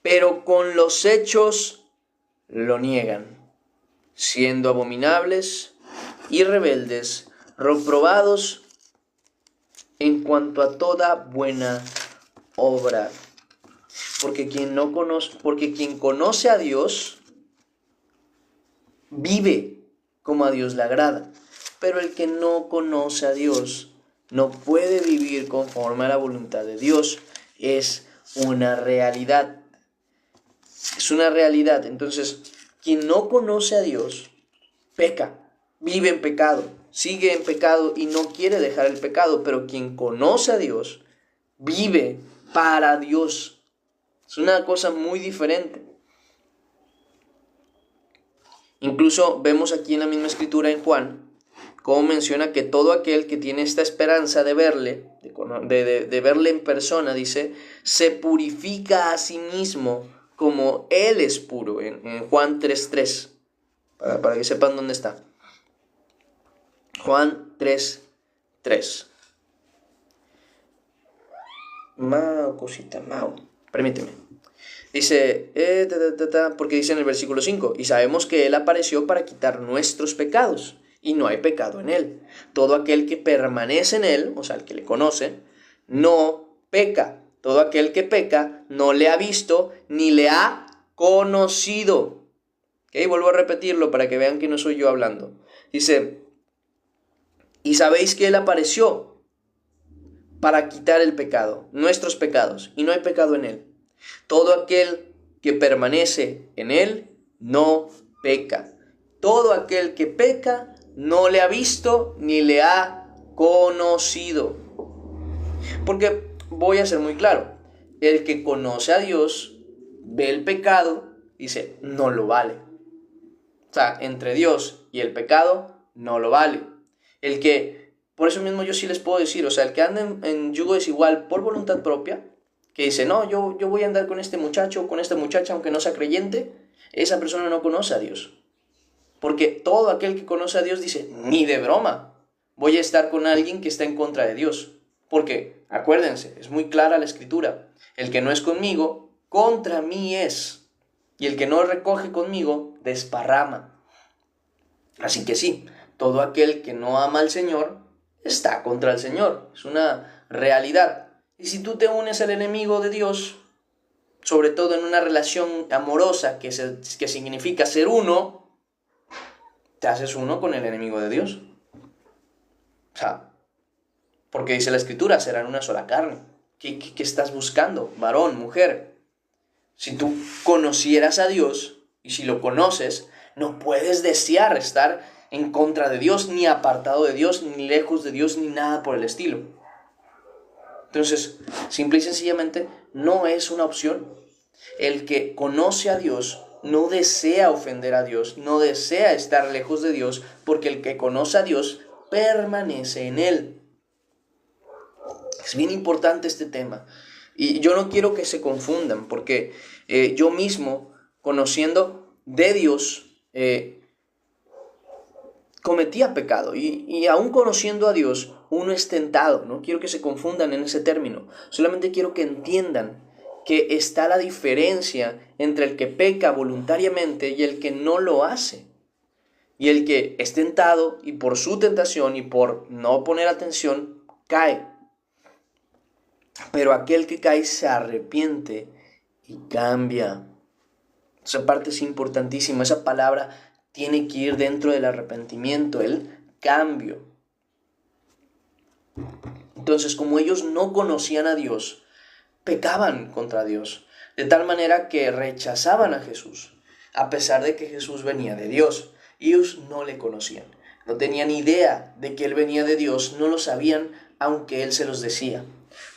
pero con los hechos lo niegan, siendo abominables y rebeldes, reprobados en cuanto a toda buena obra. Porque quien conoce a Dios vive como a Dios le agrada. Pero el que no conoce a Dios no puede vivir conforme a la voluntad de Dios. Es una realidad. Es una realidad. Entonces, quien no conoce a Dios peca, vive en pecado, sigue en pecado y no quiere dejar el pecado. Pero quien conoce a Dios vive para Dios. Es una cosa muy diferente. Incluso vemos aquí en la misma escritura en Juan, cómo menciona que todo aquel que tiene esta esperanza de verle, de verle en persona, dice, se purifica a sí mismo como Él es puro, en Juan 3.3, para que sepan dónde está. Juan 3.3. Permíteme. Dice, porque dice en el versículo 5, y sabemos que Él apareció para quitar nuestros pecados, y no hay pecado en Él. Todo aquel que permanece en Él, o sea, el que le conoce, no peca. Todo aquel que peca no le ha visto ni le ha conocido. ¿Okay? Vuelvo a repetirlo para que vean que no soy yo hablando. Dice, y sabéis que Él apareció para quitar el pecado, nuestros pecados, y no hay pecado en Él. Todo aquel que permanece en Él no peca. Todo aquel que peca no le ha visto ni le ha conocido. Porque voy a ser muy claro. El que conoce a Dios ve el pecado, dice, no lo vale. O sea, entre Dios y el pecado no lo vale. Por eso mismo yo sí les puedo decir, o sea, el que anda en yugo desigual por voluntad propia, que dice, no, yo voy a andar con este muchacho o con esta muchacha aunque no sea creyente, esa persona no conoce a Dios. Porque todo aquel que conoce a Dios dice, ni de broma, voy a estar con alguien que está en contra de Dios. Porque, acuérdense, es muy clara la escritura, el que no es conmigo, contra mí es. Y el que no recoge conmigo, desparrama. Así que sí, todo aquel que no ama al Señor, está contra el Señor. Es una realidad. Y si tú te unes al enemigo de Dios, sobre todo en una relación amorosa que significa ser uno, te haces uno con el enemigo de Dios. O sea, porque dice la escritura, serán una sola carne. ¿Qué estás buscando? Varón, mujer. Si tú conocieras a Dios, y si lo conoces, no puedes desear estar en contra de Dios, ni apartado de Dios, ni lejos de Dios, ni nada por el estilo. Entonces, simple y sencillamente, no es una opción. El que conoce a Dios no desea ofender a Dios, no desea estar lejos de Dios, porque el que conoce a Dios permanece en Él. Es bien importante este tema. Y yo no quiero que se confundan, porque yo mismo, conociendo de Dios, cometía pecado. Y aún conociendo a Dios, uno es tentado. No quiero que se confundan en ese término. Solamente quiero que entiendan que está la diferencia entre el que peca voluntariamente y el que no lo hace. Y el que es tentado y por su tentación y por no poner atención, cae. Pero aquel que cae se arrepiente y cambia. Esa parte es importantísima. Esa palabra tiene que ir dentro del arrepentimiento, el cambio. Entonces, como ellos no conocían a Dios, pecaban contra Dios, de tal manera que rechazaban a Jesús, a pesar de que Jesús venía de Dios. Ellos no le conocían, no tenían idea de que Él venía de Dios, no lo sabían, aunque Él se los decía.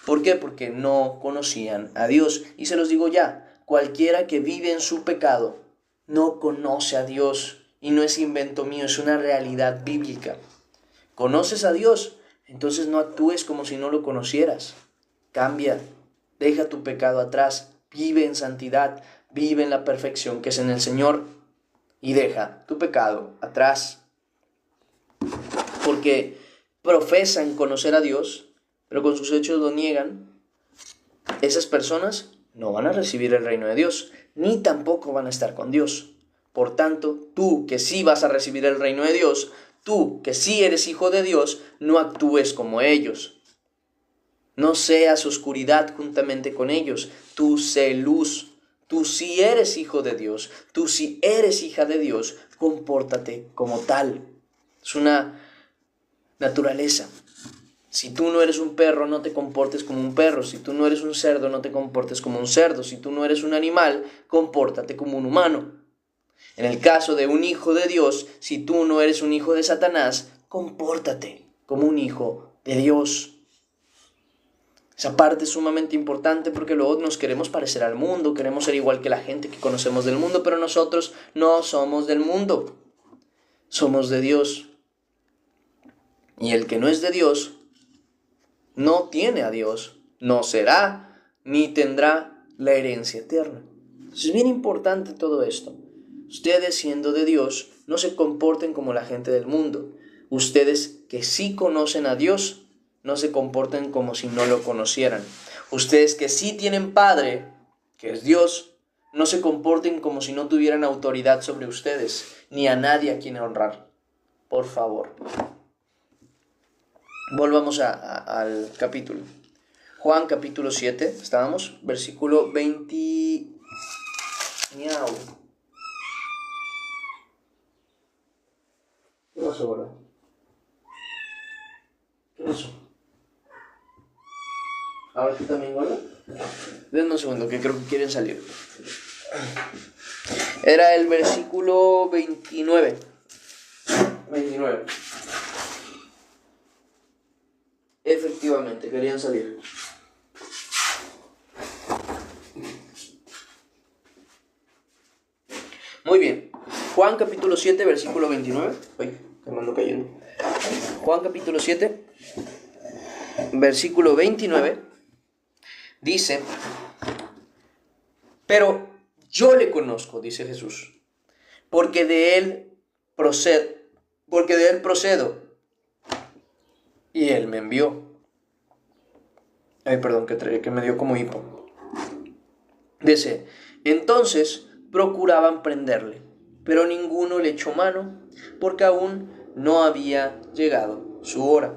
¿Por qué? Porque no conocían a Dios. Y se los digo ya, cualquiera que vive en su pecado no conoce a Dios. Y no es invento mío, es una realidad bíblica. ¿Conoces a Dios? Entonces no actúes como si no lo conocieras. Cambia, deja tu pecado atrás, vive en santidad, vive en la perfección que es en el Señor y deja tu pecado atrás. Porque profesan conocer a Dios, pero con sus hechos lo niegan. Esas personas no van a recibir el reino de Dios, ni tampoco van a estar con Dios. Por tanto, tú que sí vas a recibir el reino de Dios, tú que sí eres hijo de Dios, no actúes como ellos. No seas oscuridad juntamente con ellos, tú sé luz. Tú sí eres hijo de Dios, tú sí eres hija de Dios, compórtate como tal. Es una naturaleza. Si tú no eres un perro, no te comportes como un perro. Si tú no eres un cerdo, no te comportes como un cerdo. Si tú no eres un animal, compórtate como un humano. En el caso de un hijo de Dios, si tú no eres un hijo de Satanás, compórtate como un hijo de Dios. Esa parte es sumamente importante porque luego nos queremos parecer al mundo, queremos ser igual que la gente que conocemos del mundo, pero nosotros no somos del mundo, somos de Dios. Y el que no es de Dios, no tiene a Dios, no será ni tendrá la herencia eterna. Es bien importante todo esto. Ustedes, siendo de Dios, no se comporten como la gente del mundo. Ustedes que sí conocen a Dios, no se comporten como si no lo conocieran. Ustedes que sí tienen Padre, que es Dios, no se comporten como si no tuvieran autoridad sobre ustedes, ni a nadie a quien honrar. Por favor. Volvamos al capítulo. Juan capítulo 7, estábamos, versículo 20... Miau. ¿Qué pasó ahora? ¿Qué pasó? ¿Ahora tú también, Gola? Denme un segundo, que creo que quieren salir. Era el versículo 29. 29. Efectivamente, querían salir. Muy bien. Juan capítulo 7, versículo 29. Uy, me mando cayendo. Juan capítulo 7, versículo 29. Dice: pero yo le conozco, dice Jesús, porque de él procedo, y él me envió. Ay, perdón, que me dio como hipo. Dice: entonces procuraban prenderle, pero ninguno le echó mano, porque aún no había llegado su hora.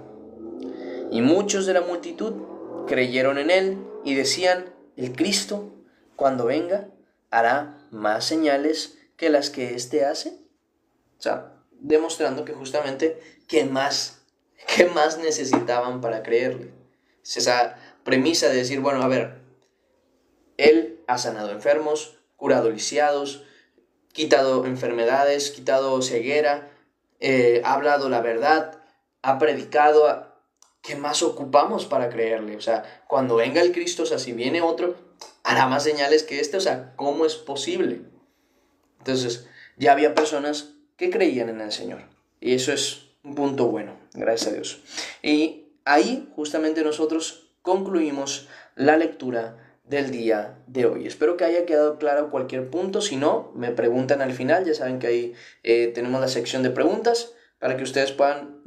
Y muchos de la multitud creyeron en él y decían: el Cristo, cuando venga, hará más señales que las que éste hace. O sea, demostrando que justamente ¿qué más necesitaban para creerle? Es esa premisa de decir, bueno, a ver, él ha sanado enfermos, curado lisiados, quitado enfermedades, quitado ceguera. ha hablado la verdad, ha predicado. ¿Qué más ocupamos para creerle? O sea, cuando venga el Cristo, o sea, si viene otro, hará más señales que este. O sea, ¿cómo es posible? Entonces, ya había personas que creían en el Señor. Y eso es un punto bueno, gracias a Dios. Y ahí justamente nosotros concluimos la lectura del día de hoy. Espero que haya quedado claro cualquier punto. Si no, me preguntan al final. Ya saben que ahí tenemos la sección de preguntas para que ustedes puedan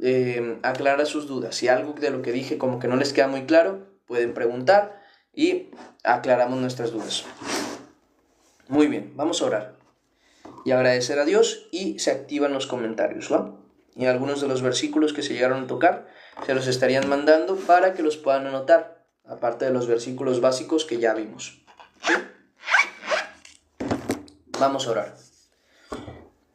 aclarar sus dudas. Si algo de lo que dije como que no les queda muy claro, pueden preguntar y aclaramos nuestras dudas. Muy bien, vamos a orar y agradecer a Dios, y se activan los comentarios, ¿va? Y algunos de los versículos que se llegaron a tocar se los estarían mandando para que los puedan anotar, aparte de los versículos básicos que ya vimos. ¿Sí? Vamos a orar.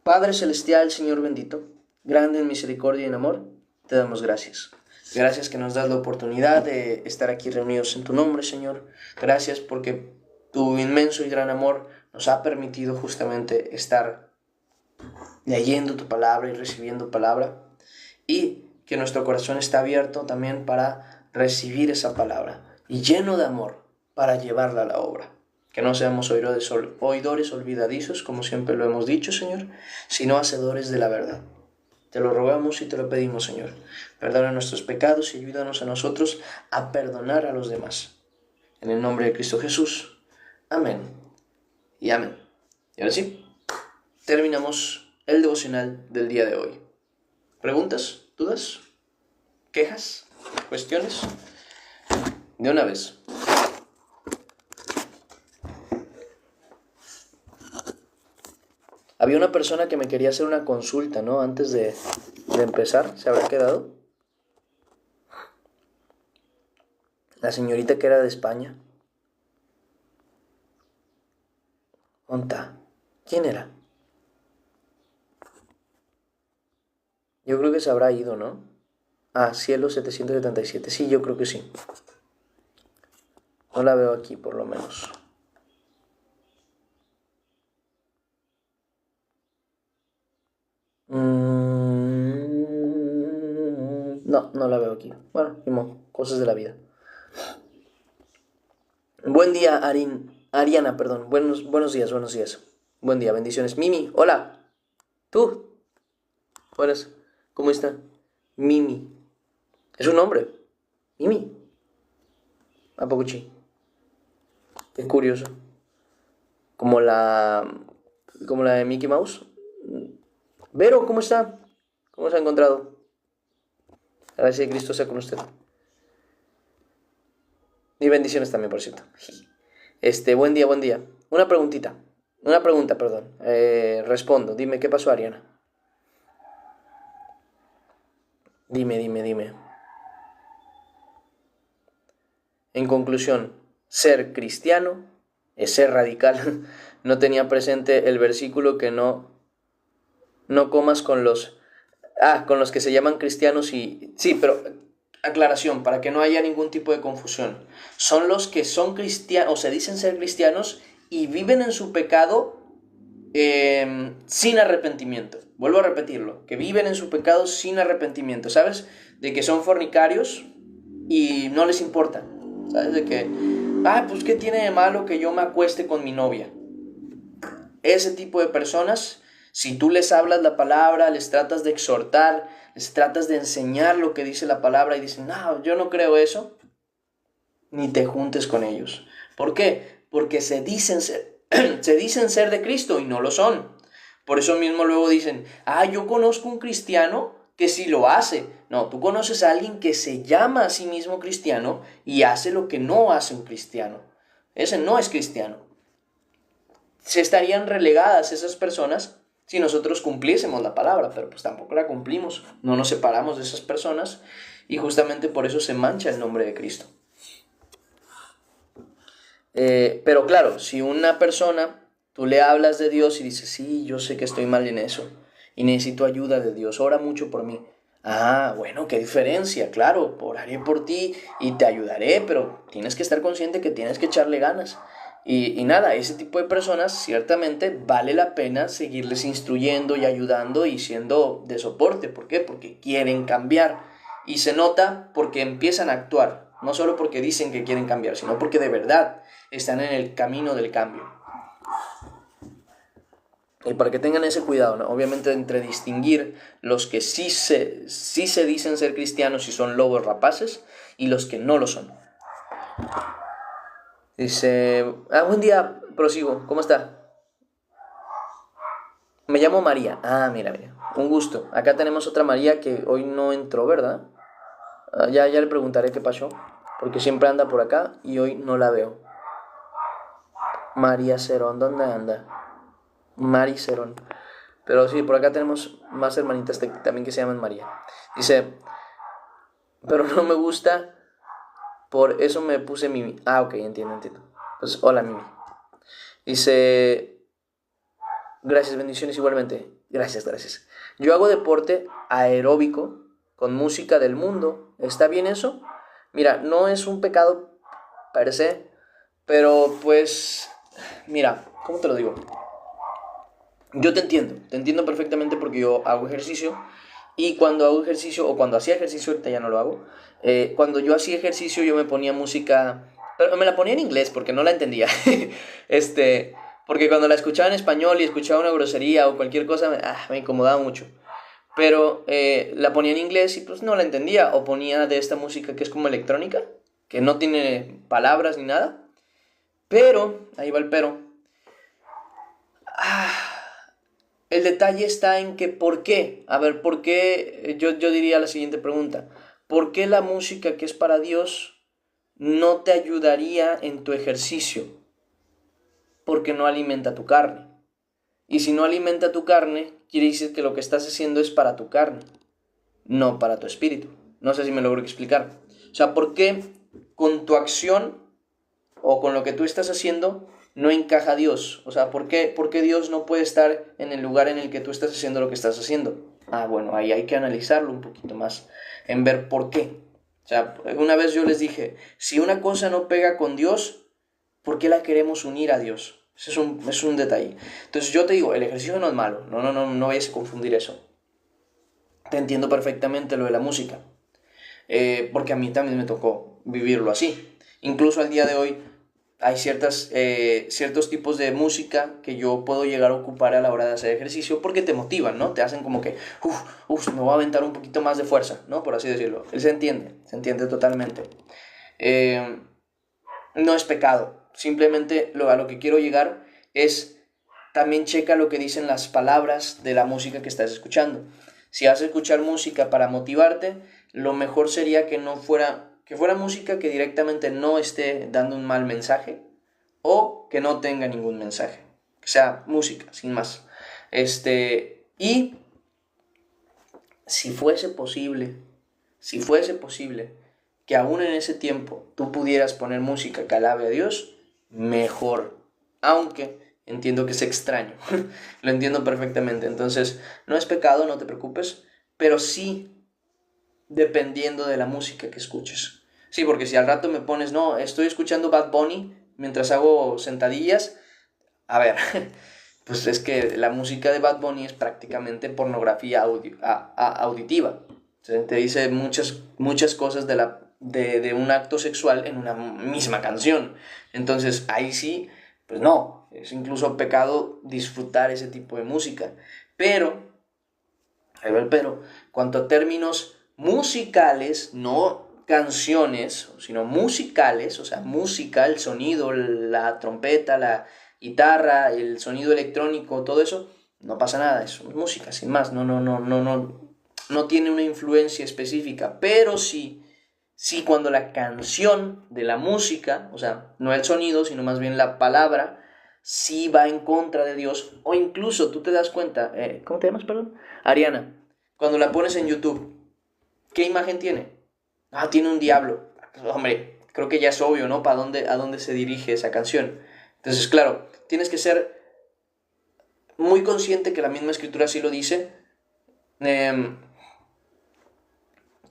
Padre celestial, Señor bendito, grande en misericordia y en amor, te damos gracias. Gracias que nos das la oportunidad de estar aquí reunidos en tu nombre, Señor. Gracias porque tu inmenso y gran amor nos ha permitido justamente estar leyendo tu palabra y recibiendo palabra, y que nuestro corazón está abierto también para recibir esa palabra y lleno de amor para llevarla a la obra. Que no seamos oidores olvidadizos, como siempre lo hemos dicho, Señor, sino hacedores de la verdad. Te lo rogamos y te lo pedimos, Señor. Perdona nuestros pecados y ayúdanos a nosotros a perdonar a los demás. En el nombre de Cristo Jesús. Amén y amén. Y ahora sí, terminamos el devocional del día de hoy. ¿Preguntas? ¿Dudas? ¿Quejas? ¿Cuestiones? De una vez. Había una persona que me quería hacer una consulta, ¿no? Antes de empezar, ¿se habrá quedado? La señorita que era de España. ¿Onta? ¿Quién era? Yo creo que se habrá ido, ¿no? Ah, Cielo 777. Sí, yo creo que sí. No la veo aquí, por lo menos. No, no la veo aquí. Bueno, cosas de la vida. Buen día, Ariana, perdón. Buenos días. Buen día, bendiciones. Mimi, hola. ¿Tú? Buenas. ¿Cómo está? Mimi. ¿Es un nombre? Mimi. ¿A poco sí? Qué curioso. Como la de Mickey Mouse. Vero, ¿cómo está? ¿Cómo se ha encontrado? Gracias de Cristo sea con usted. Y bendiciones también, por cierto. Buen día. Una pregunta, perdón. Respondo. Dime, ¿qué pasó, Ariana? Dime. En conclusión, ser cristiano es ser radical. No tenía presente el versículo que no comas con los que se llaman cristianos y... Sí, pero aclaración, para que no haya ningún tipo de confusión. Son los que son cristianos, o se dicen ser cristianos, y viven en su pecado sin arrepentimiento. Vuelvo a repetirlo, que viven en su pecado sin arrepentimiento, ¿sabes? De que son fornicarios y no les importa, ¿sabes? De que, pues ¿qué tiene de malo que yo me acueste con mi novia? Ese tipo de personas, si tú les hablas la palabra, les tratas de exhortar, les tratas de enseñar lo que dice la palabra y dicen, no, yo no creo eso, ni te juntes con ellos. ¿Por qué? Porque se dicen ser de Cristo y no lo son. Por eso mismo luego dicen, yo conozco un cristiano que sí lo hace. No, tú conoces a alguien que se llama a sí mismo cristiano y hace lo que no hace un cristiano. Ese no es cristiano. Se estarían relegadas esas personas si nosotros cumpliésemos la palabra, pero pues tampoco la cumplimos, no nos separamos de esas personas y justamente por eso se mancha el nombre de Cristo. Pero claro, si una persona, tú le hablas de Dios y dices, sí, yo sé que estoy mal en eso y necesito ayuda de Dios, ora mucho por mí. Bueno, qué diferencia, claro, oraré por ti y te ayudaré, pero tienes que estar consciente que tienes que echarle ganas. Y nada, ese tipo de personas ciertamente vale la pena seguirles instruyendo y ayudando y siendo de soporte. ¿Por qué? Porque quieren cambiar. Y se nota porque empiezan a actuar. No solo porque dicen que quieren cambiar, sino porque de verdad están en el camino del cambio. Y para que tengan ese cuidado, ¿no? Obviamente entre distinguir los que sí se dicen ser cristianos y son lobos rapaces y los que no lo son. Dice, buen día, prosigo, ¿cómo está? Me llamo María. Mira, un gusto. Acá tenemos otra María que hoy no entró, ¿verdad? Ya le preguntaré qué pasó, porque siempre anda por acá y hoy no la veo. María Cerón, ¿dónde anda? Mari Cerón. Pero sí, por acá tenemos más hermanitas también que se llaman María. Dice, pero no me gusta, por eso me puse Mimi. Ok, entiendo. Pues hola Mimi. Dice, gracias, bendiciones igualmente. Gracias. Yo hago deporte aeróbico con música del mundo. ¿Está bien eso? Mira, no es un pecado per se, pero pues, mira, ¿cómo te lo digo? Yo te entiendo perfectamente porque yo hago ejercicio y cuando hago ejercicio, o cuando hacía ejercicio, ahorita ya no lo hago, cuando yo hacía ejercicio yo me ponía música, pero me la ponía en inglés porque no la entendía, porque cuando la escuchaba en español y escuchaba una grosería o cualquier cosa, me incomodaba mucho, pero la ponía en inglés y pues no la entendía, o ponía de esta música que es como electrónica, que no tiene palabras ni nada, pero, ahí va el pero, el detalle está en que, ¿por qué? A ver, ¿por qué? Yo diría la siguiente pregunta. ¿Por qué la música que es para Dios no te ayudaría en tu ejercicio? Porque no alimenta tu carne. Y si no alimenta tu carne, quiere decir que lo que estás haciendo es para tu carne, no para tu espíritu. No sé si me logro explicar. O sea, ¿por qué con tu acción o con lo que tú estás haciendo no encaja Dios? O sea, ¿por qué Dios no puede estar en el lugar en el que tú estás haciendo lo que estás haciendo? Bueno, ahí hay que analizarlo un poquito más, en ver por qué. O sea, una vez yo les dije, si una cosa no pega con Dios, ¿por qué la queremos unir a Dios? Ese es un detalle. Entonces yo te digo, el ejercicio no es malo, no vayas a confundir eso. Te entiendo perfectamente lo de la música, porque a mí también me tocó vivirlo así. Incluso al día de hoy hay ciertos tipos de música que yo puedo llegar a ocupar a la hora de hacer ejercicio porque te motivan, ¿no? Te hacen como que, me voy a aventar un poquito más de fuerza, ¿no? Por así decirlo. Él se entiende totalmente. No es pecado, simplemente a lo que quiero llegar es, también checa lo que dicen las palabras de la música que estás escuchando. Si vas a escuchar música para motivarte, lo mejor sería que fuera música que directamente no esté dando un mal mensaje o que no tenga ningún mensaje. Que sea música, sin más. Y si fuese posible que aún en ese tiempo tú pudieras poner música que alabe a Dios, mejor. Aunque entiendo que es extraño, lo entiendo perfectamente. Entonces, no es pecado, no te preocupes, pero sí dependiendo de la música que escuches. Sí, porque si al rato me pones, no, estoy escuchando Bad Bunny mientras hago sentadillas, a ver, pues es que la música de Bad Bunny es prácticamente pornografía auditiva. O sea, te dice muchas cosas de un acto sexual en una misma canción. Entonces, ahí sí, pues no, es incluso pecado disfrutar ese tipo de música. Pero, cuanto a términos musicales, no canciones, sino musicales, o sea, música, el sonido, la trompeta, la guitarra, el sonido electrónico, todo eso, no pasa nada, es música, sin más, no tiene una influencia específica, pero sí cuando la canción de la música, o sea, no el sonido, sino más bien la palabra, sí va en contra de Dios, o incluso tú te das cuenta, ¿cómo te llamas, perdón? Ariana, cuando la pones en YouTube, ¿qué imagen tiene? Tiene un diablo. Hombre, creo que ya es obvio, ¿no? A dónde se dirige esa canción. Entonces, claro, tienes que ser muy consciente que la misma escritura sí lo dice.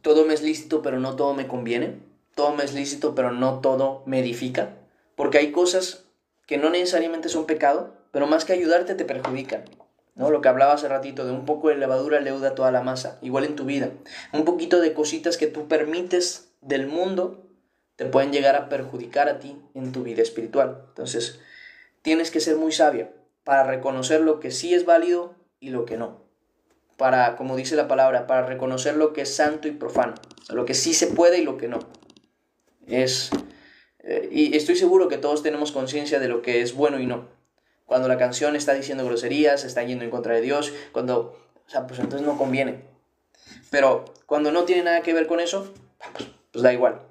Todo me es lícito, pero no todo me conviene. Todo me es lícito, pero no todo me edifica. Porque hay cosas que no necesariamente son pecado, pero más que ayudarte te perjudican, ¿no? Lo que hablaba hace ratito, de un poco de levadura leuda toda la masa, igual en tu vida. Un poquito de cositas que tú permites del mundo te pueden llegar a perjudicar a ti en tu vida espiritual. Entonces, tienes que ser muy sabia para reconocer lo que sí es válido y lo que no. Para, como dice la palabra, para reconocer lo que es santo y profano, lo que sí se puede y lo que no. Y estoy seguro que todos tenemos conciencia de lo que es bueno y no. Cuando la canción está diciendo groserías, está yendo en contra de Dios, pues entonces no conviene. Pero cuando no tiene nada que ver con eso, pues da igual.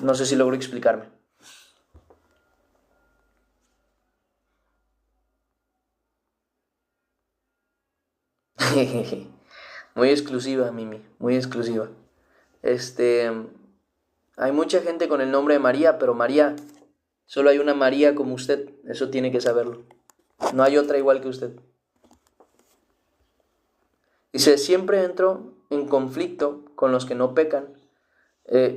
No sé si logro explicarme. Muy exclusiva, Mimi, muy exclusiva. Este, Hay mucha gente con el nombre de María, pero María, solo hay una María como usted, eso tiene que saberlo. No hay otra igual que usted. Dice, siempre entro en conflicto con los que no pecan,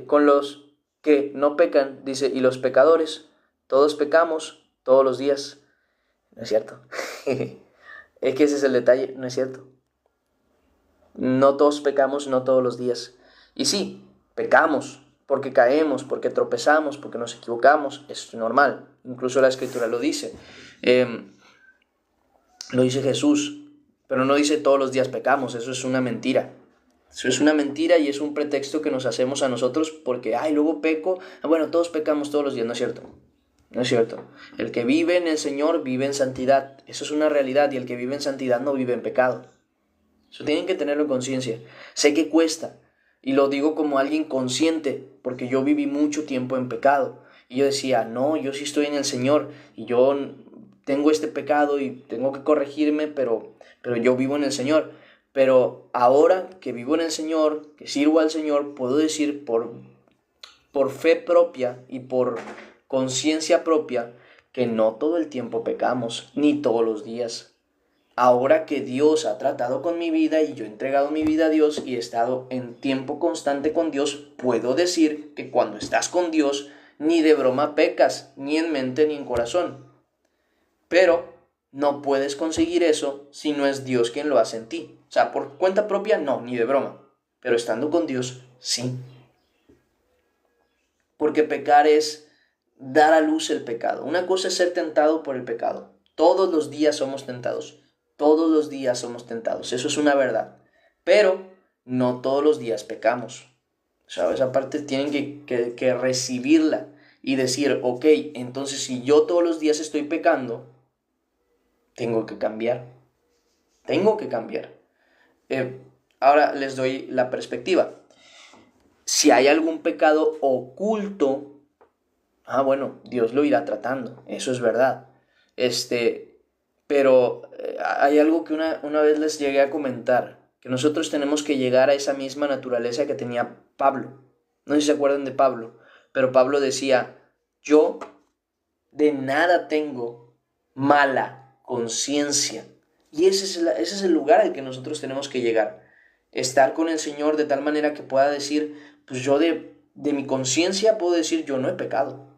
con los que no pecan, dice, y los pecadores, todos pecamos todos los días. No es cierto. Es que ese es el detalle, no es cierto. No todos pecamos, no todos los días. Y sí, pecamos, porque caemos, porque tropezamos, porque nos equivocamos, es normal. Incluso la Escritura lo dice. Lo dice Jesús, pero no dice todos los días pecamos, eso es una mentira. Eso es una mentira y es un pretexto que nos hacemos a nosotros porque, luego peco. Bueno, todos pecamos todos los días, no es cierto. No es cierto. El que vive en el Señor vive en santidad. Eso es una realidad y el que vive en santidad no vive en pecado. Eso tienen que tenerlo en conciencia. Sé que cuesta y lo digo como alguien consciente porque yo viví mucho tiempo en pecado. Y yo decía, no, yo sí estoy en el Señor y yo tengo este pecado y tengo que corregirme, pero yo vivo en el Señor. Pero ahora que vivo en el Señor, que sirvo al Señor, puedo decir por fe propia y por conciencia propia que no todo el tiempo pecamos, ni todos los días. Ahora que Dios ha tratado con mi vida y yo he entregado mi vida a Dios y he estado en tiempo constante con Dios, puedo decir que cuando estás con Dios, ni de broma pecas, ni en mente ni en corazón. Pero no puedes conseguir eso si no es Dios quien lo hace en ti. O sea, por cuenta propia, no, ni de broma. Pero estando con Dios, sí. Porque pecar es dar a luz el pecado. Una cosa es ser tentado por el pecado. Todos los días somos tentados. Todos los días somos tentados. Eso es una verdad. Pero no todos los días pecamos. O sea, esa parte tienen que recibirla y decir, ok, entonces si yo todos los días estoy pecando, tengo que cambiar. Tengo que cambiar. Ahora les doy la perspectiva. Si hay algún pecado oculto, bueno, Dios lo irá tratando. Eso es verdad. Pero hay algo que una vez les llegué a comentar, que nosotros tenemos que llegar a esa misma naturaleza que tenía Pablo. No sé si se acuerdan de Pablo, pero Pablo decía, yo de nada tengo mala conciencia. Y ese es el lugar al que nosotros tenemos que llegar. Estar con el Señor de tal manera que pueda decir, pues yo de mi conciencia puedo decir, yo no he pecado.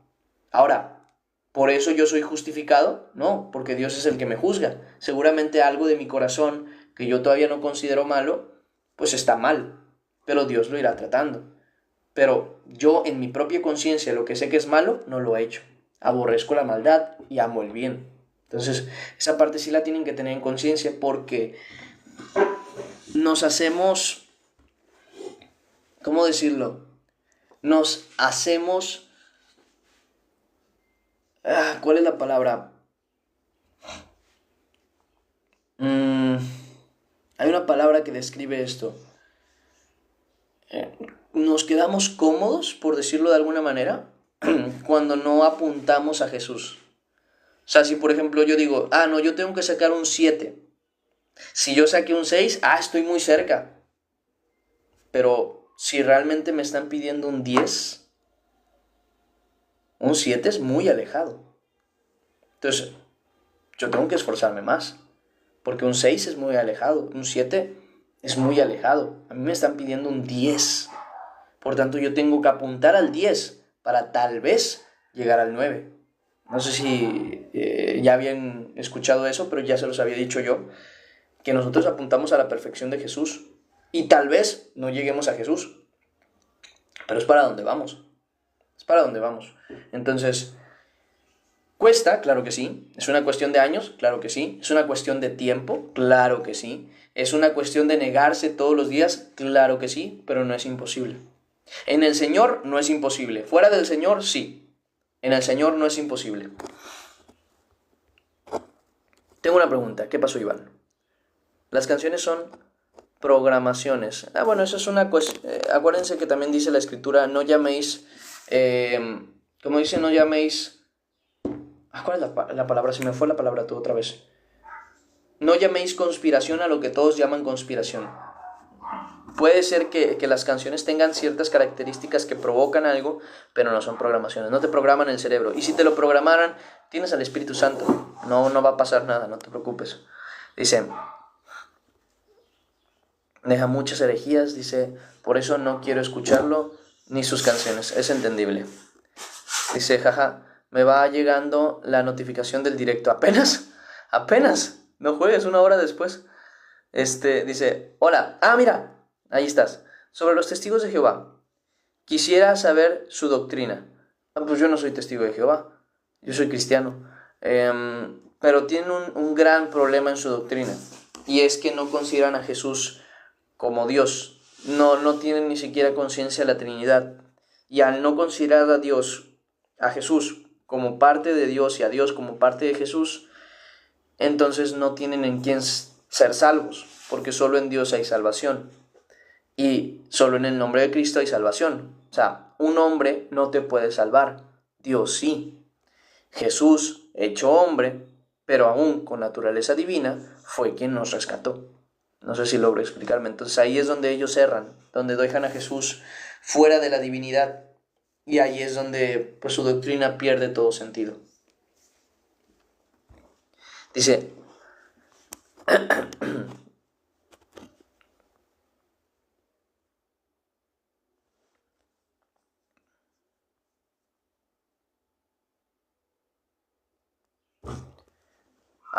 Ahora, ¿por eso yo soy justificado? No, porque Dios es el que me juzga. Seguramente algo de mi corazón que yo todavía no considero malo, pues está mal, pero Dios lo irá tratando. Pero yo en mi propia conciencia lo que sé que es malo, no lo he hecho. Aborrezco la maldad y amo el bien. Entonces, esa parte sí la tienen que tener en conciencia porque nos hacemos, ¿cómo decirlo? Nos hacemos, ¿cuál es la palabra? Hay una palabra que describe esto. Nos quedamos cómodos, por decirlo de alguna manera, cuando no apuntamos a Jesús. O sea, si por ejemplo yo digo, no, yo tengo que sacar un 7. Si yo saqué un 6, estoy muy cerca. Pero si realmente me están pidiendo un 10, un 7 es muy alejado. Entonces, yo tengo que esforzarme más. Porque un 6 es muy alejado, un 7 es muy alejado. A mí me están pidiendo un 10. Por tanto, yo tengo que apuntar al 10 para tal vez llegar al 9. No sé si ya habían escuchado eso, pero ya se los había dicho yo, que nosotros apuntamos a la perfección de Jesús. Y tal vez no lleguemos a Jesús, pero es para donde vamos. Es para donde vamos. Entonces, cuesta, claro que sí. Es una cuestión de años, claro que sí. Es una cuestión de tiempo, claro que sí. Es una cuestión de negarse todos los días, claro que sí, pero no es imposible. En el Señor no es imposible. Fuera del Señor, sí. En el Señor no es imposible. Tengo una pregunta. ¿Qué pasó, Iván? Las canciones son programaciones. Bueno, eso es una cuestión. Acuérdense que también dice la Escritura, no llaméis, como dice, no llaméis. ¿Cuál es la palabra? Se me fue la palabra tú otra vez. No llaméis conspiración a lo que todos llaman conspiración. Puede ser que las canciones tengan ciertas características que provocan algo, pero no son programaciones. No te programan el cerebro. Y si te lo programaran, tienes al Espíritu Santo. No va a pasar nada, no te preocupes. Dice, deja muchas herejías, dice, por eso no quiero escucharlo ni sus canciones. Es entendible. Dice, jaja, me va llegando la notificación del directo. Apenas. No juegues, 1 hora después. Dice, hola, mira, ahí estás. Sobre los testigos de Jehová, quisiera saber su doctrina. Pues yo no soy testigo de Jehová, yo soy cristiano. Pero tienen un gran problema en su doctrina. Y es que no consideran a Jesús como Dios. No tienen ni siquiera conciencia de la Trinidad. Y al no considerar a Jesús como parte de Dios y a Dios como parte de Jesús, entonces no tienen en quién ser salvos, porque solo en Dios hay salvación. Y solo en el nombre de Cristo hay salvación. O sea, un hombre no te puede salvar, Dios sí. Jesús, hecho hombre, pero aún con naturaleza divina, fue quien nos rescató. No sé si logro explicarme. Entonces ahí es donde ellos erran, donde dejan a Jesús fuera de la divinidad. Y ahí es donde pues, su doctrina pierde todo sentido. Dice,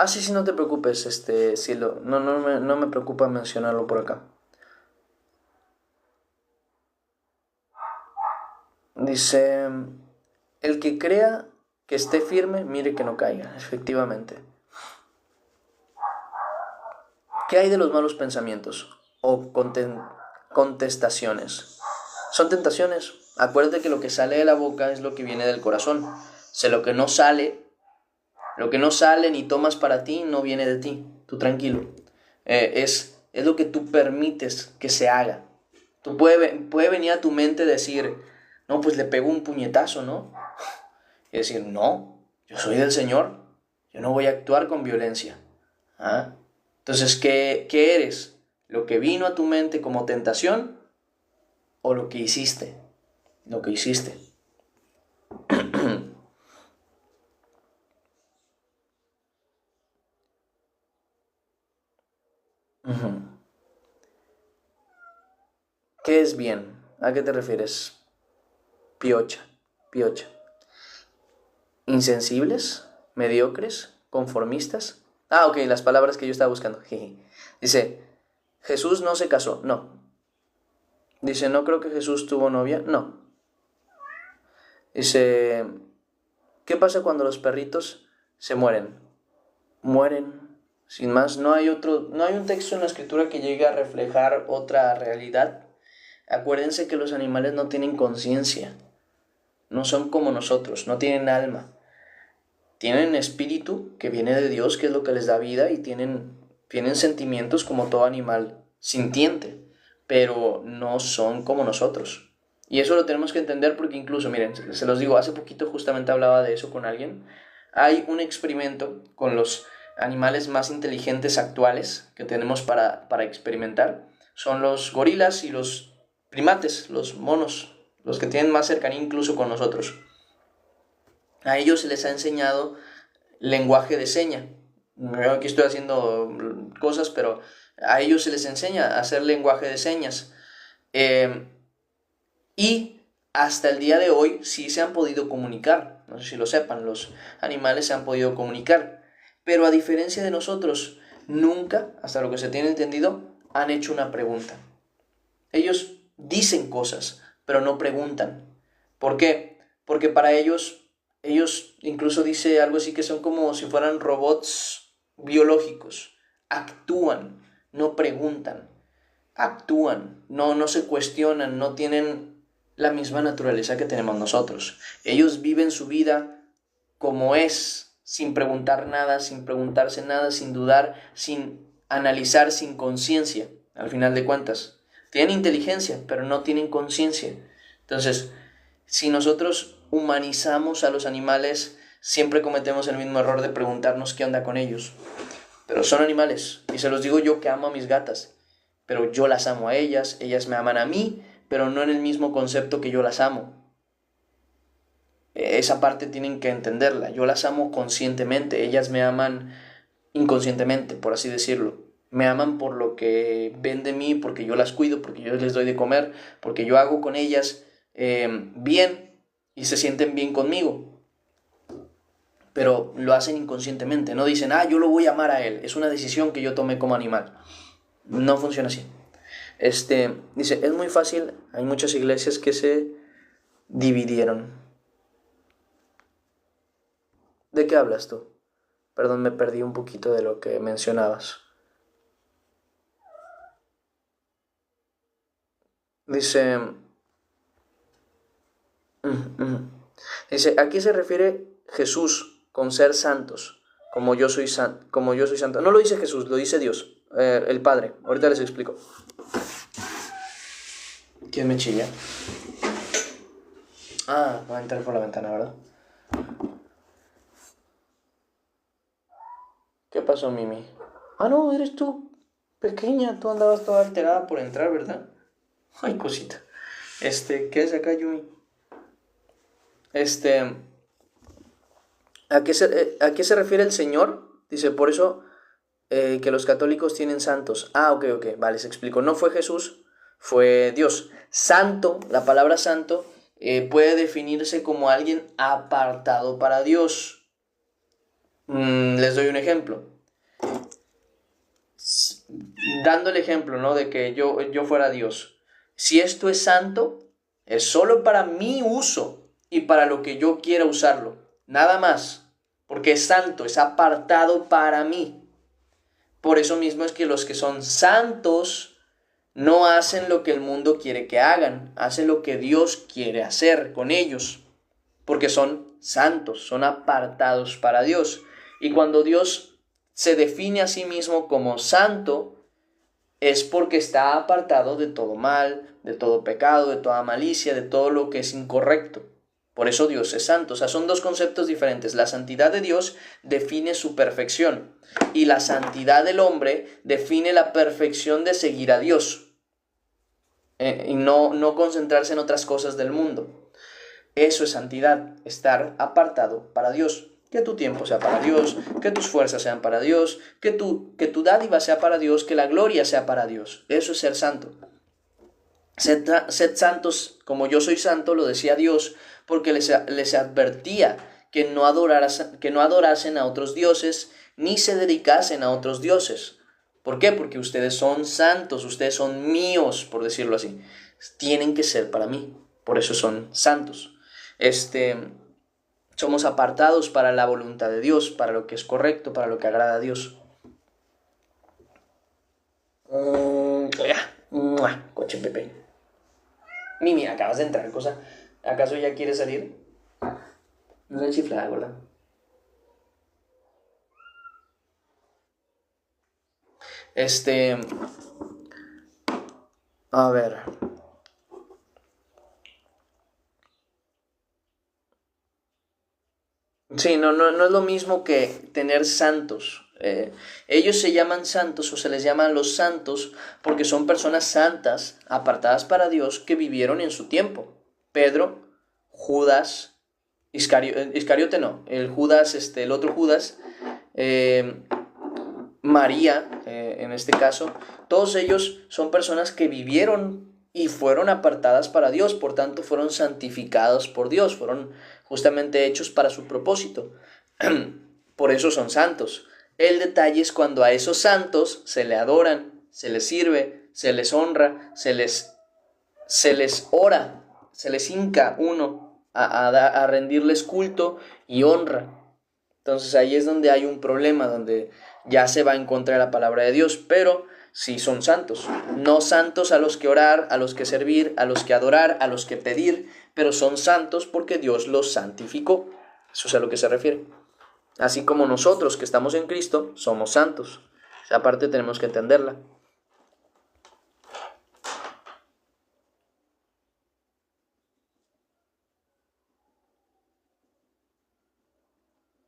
sí, no te preocupes, Silo. No me preocupa mencionarlo por acá. Dice, el que crea que esté firme, mire que no caiga, efectivamente. ¿Qué hay de los malos pensamientos o contestaciones? Son tentaciones. Acuérdate que lo que sale de la boca es lo que viene del corazón. O sea, lo que no sale ni tomas para ti no viene de ti. Tú tranquilo. Es lo que tú permites que se haga. Tú puede venir a tu mente decir, no, pues le pego un puñetazo, ¿no? Y decir, no, yo soy del Señor, yo no voy a actuar con violencia. Entonces, ¿qué eres? ¿Lo que vino a tu mente como tentación o lo que hiciste? Lo que hiciste. ¿Qué es bien? ¿A qué te refieres? Piocha. ¿Insensibles? ¿Mediocres? ¿Conformistas? Ok, las palabras que yo estaba buscando. Dice, Jesús no se casó. No. Dice, no creo que Jesús tuvo novia. No. Dice, ¿qué pasa cuando los perritos se mueren? Mueren. Sin más, no hay un texto en la escritura que llegue a reflejar otra realidad. Acuérdense que los animales no tienen conciencia. No son como nosotros, no tienen alma. Tienen espíritu que viene de Dios, que es lo que les da vida, y tienen sentimientos como todo animal sintiente, pero no son como nosotros. Y eso lo tenemos que entender porque incluso, miren, se los digo, hace poquito justamente hablaba de eso con alguien. Hay un experimento con los animales más inteligentes actuales que tenemos para experimentar. Son los gorilas y los primates, los monos, los que tienen más cercanía incluso con nosotros. A ellos se les ha enseñado lenguaje de seña. Yo aquí estoy haciendo cosas, pero a ellos se les enseña a hacer lenguaje de señas. Y hasta el día de hoy sí se han podido comunicar. No sé si lo sepan, los animales se han podido comunicar. Pero a diferencia de nosotros, nunca, hasta lo que se tiene entendido, han hecho una pregunta. Ellos dicen cosas, pero no preguntan. ¿Por qué? Porque para ellos incluso dice algo así que son como si fueran robots biológicos. Actúan, no preguntan. Actúan, no se cuestionan, no tienen la misma naturaleza que tenemos nosotros. Ellos viven su vida como es, sin preguntar nada, sin preguntarse nada, sin dudar, sin analizar, sin conciencia, al final de cuentas. Tienen inteligencia, pero no tienen conciencia. Entonces, si nosotros humanizamos a los animales, siempre cometemos el mismo error de preguntarnos qué onda con ellos. Pero son animales, y se los digo yo que amo a mis gatas, pero yo las amo a ellas me aman a mí, pero no en el mismo concepto que yo las amo. Esa parte tienen que entenderla. Yo las amo conscientemente, ellas me aman inconscientemente, por así decirlo. Me aman por lo que ven de mí, porque yo las cuido, porque yo les doy de comer, porque yo hago con ellas bien y se sienten bien conmigo. Pero lo hacen inconscientemente, no dicen, yo lo voy a amar a él. Es una decisión que yo tomé como animal. No funciona así. Dice, es muy fácil, hay muchas iglesias que se dividieron. ¿De qué hablas tú? Perdón, me perdí un poquito de lo que mencionabas. Dice, dice, ¿a qué se refiere Jesús con ser santos? Como yo soy santo. No lo dice Jesús, lo dice Dios, el Padre. Ahorita les explico. ¿Quién me chilla? Va a entrar por la ventana, ¿verdad? ¿Qué pasó, Mimi? No, eres tú, pequeña. Tú andabas toda alterada por entrar, ¿verdad? Ay, cosita. ¿Qué es acá, Yumi? ¿A qué se refiere el Señor? Dice, por eso que los católicos tienen santos. Ok, vale, se explicó. No fue Jesús, fue Dios. Santo, la palabra santo, puede definirse como alguien apartado para Dios. Les doy un ejemplo. Dando el ejemplo, ¿no? De que yo fuera Dios. Si esto es santo, es solo para mi uso y para lo que yo quiera usarlo. Nada más. Porque es santo, es apartado para mí. Por eso mismo es que los que son santos no hacen lo que el mundo quiere que hagan. Hacen lo que Dios quiere hacer con ellos. Porque son santos, son apartados para Dios. Y cuando Dios se define a sí mismo como santo, es porque está apartado de todo mal, de todo pecado, de toda malicia, de todo lo que es incorrecto. Por eso Dios es santo. O sea, son dos conceptos diferentes. La santidad de Dios define su perfección y la santidad del hombre define la perfección de seguir a Dios y no concentrarse en otras cosas del mundo. Eso es santidad, estar apartado para Dios. Que tu tiempo sea para Dios, que tus fuerzas sean para Dios, que tu dádiva sea para Dios, que la gloria sea para Dios. Eso es ser santo. Sed santos como yo soy santo, lo decía Dios, porque les advertía que no adorasen a otros dioses, ni se dedicasen a otros dioses. ¿Por qué? Porque ustedes son santos, ustedes son míos, por decirlo así. Tienen que ser para mí, por eso son santos. Somos apartados para la voluntad de Dios, para lo que es correcto, para lo que agrada a Dios. Coche Pepe. Mimi, acabas de entrar, cosa. ¿Acaso ya quieres salir? No sé chiflada, ¿verdad? A ver. Sí, no es lo mismo que tener santos. Ellos se llaman santos o se les llaman los santos porque son personas santas, apartadas para Dios, que vivieron en su tiempo. Pedro, Judas, Iscariote no, el Judas, el otro Judas, María, en este caso, todos ellos son personas que vivieron y fueron apartadas para Dios, por tanto fueron santificados por Dios, fueron justamente hechos para su propósito. Por eso son santos. El detalle es cuando a esos santos se le adoran, se les sirve, se les honra, se les ora, se les hinca uno a rendirles culto y honra. Entonces ahí es donde hay un problema, donde ya se va en contra de la palabra de Dios, pero sí son santos. No santos a los que orar, a los que servir, a los que adorar, a los que pedir, pero son santos porque Dios los santificó. Eso es a lo que se refiere. Así como nosotros que estamos en Cristo somos santos. Esa parte tenemos que entenderla.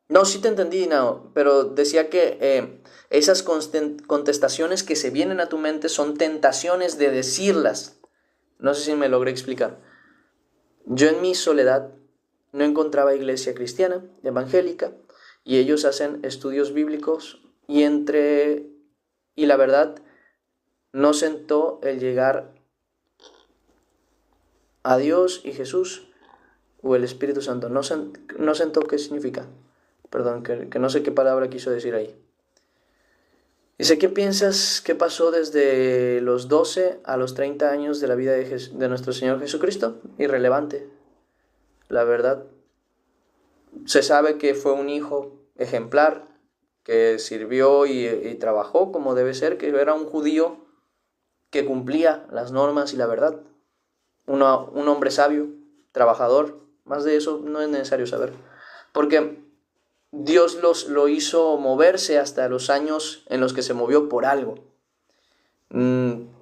No, sí te entendí, Nao, pero decía que esas contestaciones que se vienen a tu mente son tentaciones de decirlas. No sé si me logré explicar. Yo en mi soledad no encontraba iglesia cristiana, evangélica, y ellos hacen estudios bíblicos y la verdad no sentó el llegar a Dios y Jesús o el Espíritu Santo. No sentó qué significa. Perdón, que no sé qué palabra quiso decir ahí. Dice, ¿qué piensas que pasó desde los 12 a los 30 años de la vida de nuestro Señor Jesucristo? Irrelevante, la verdad. Se sabe que fue un hijo ejemplar, que sirvió y trabajó como debe ser, que era un judío que cumplía las normas y la verdad. Un hombre sabio, trabajador. Más de eso no es necesario saber. Porque Dios lo hizo moverse hasta los años en los que se movió por algo.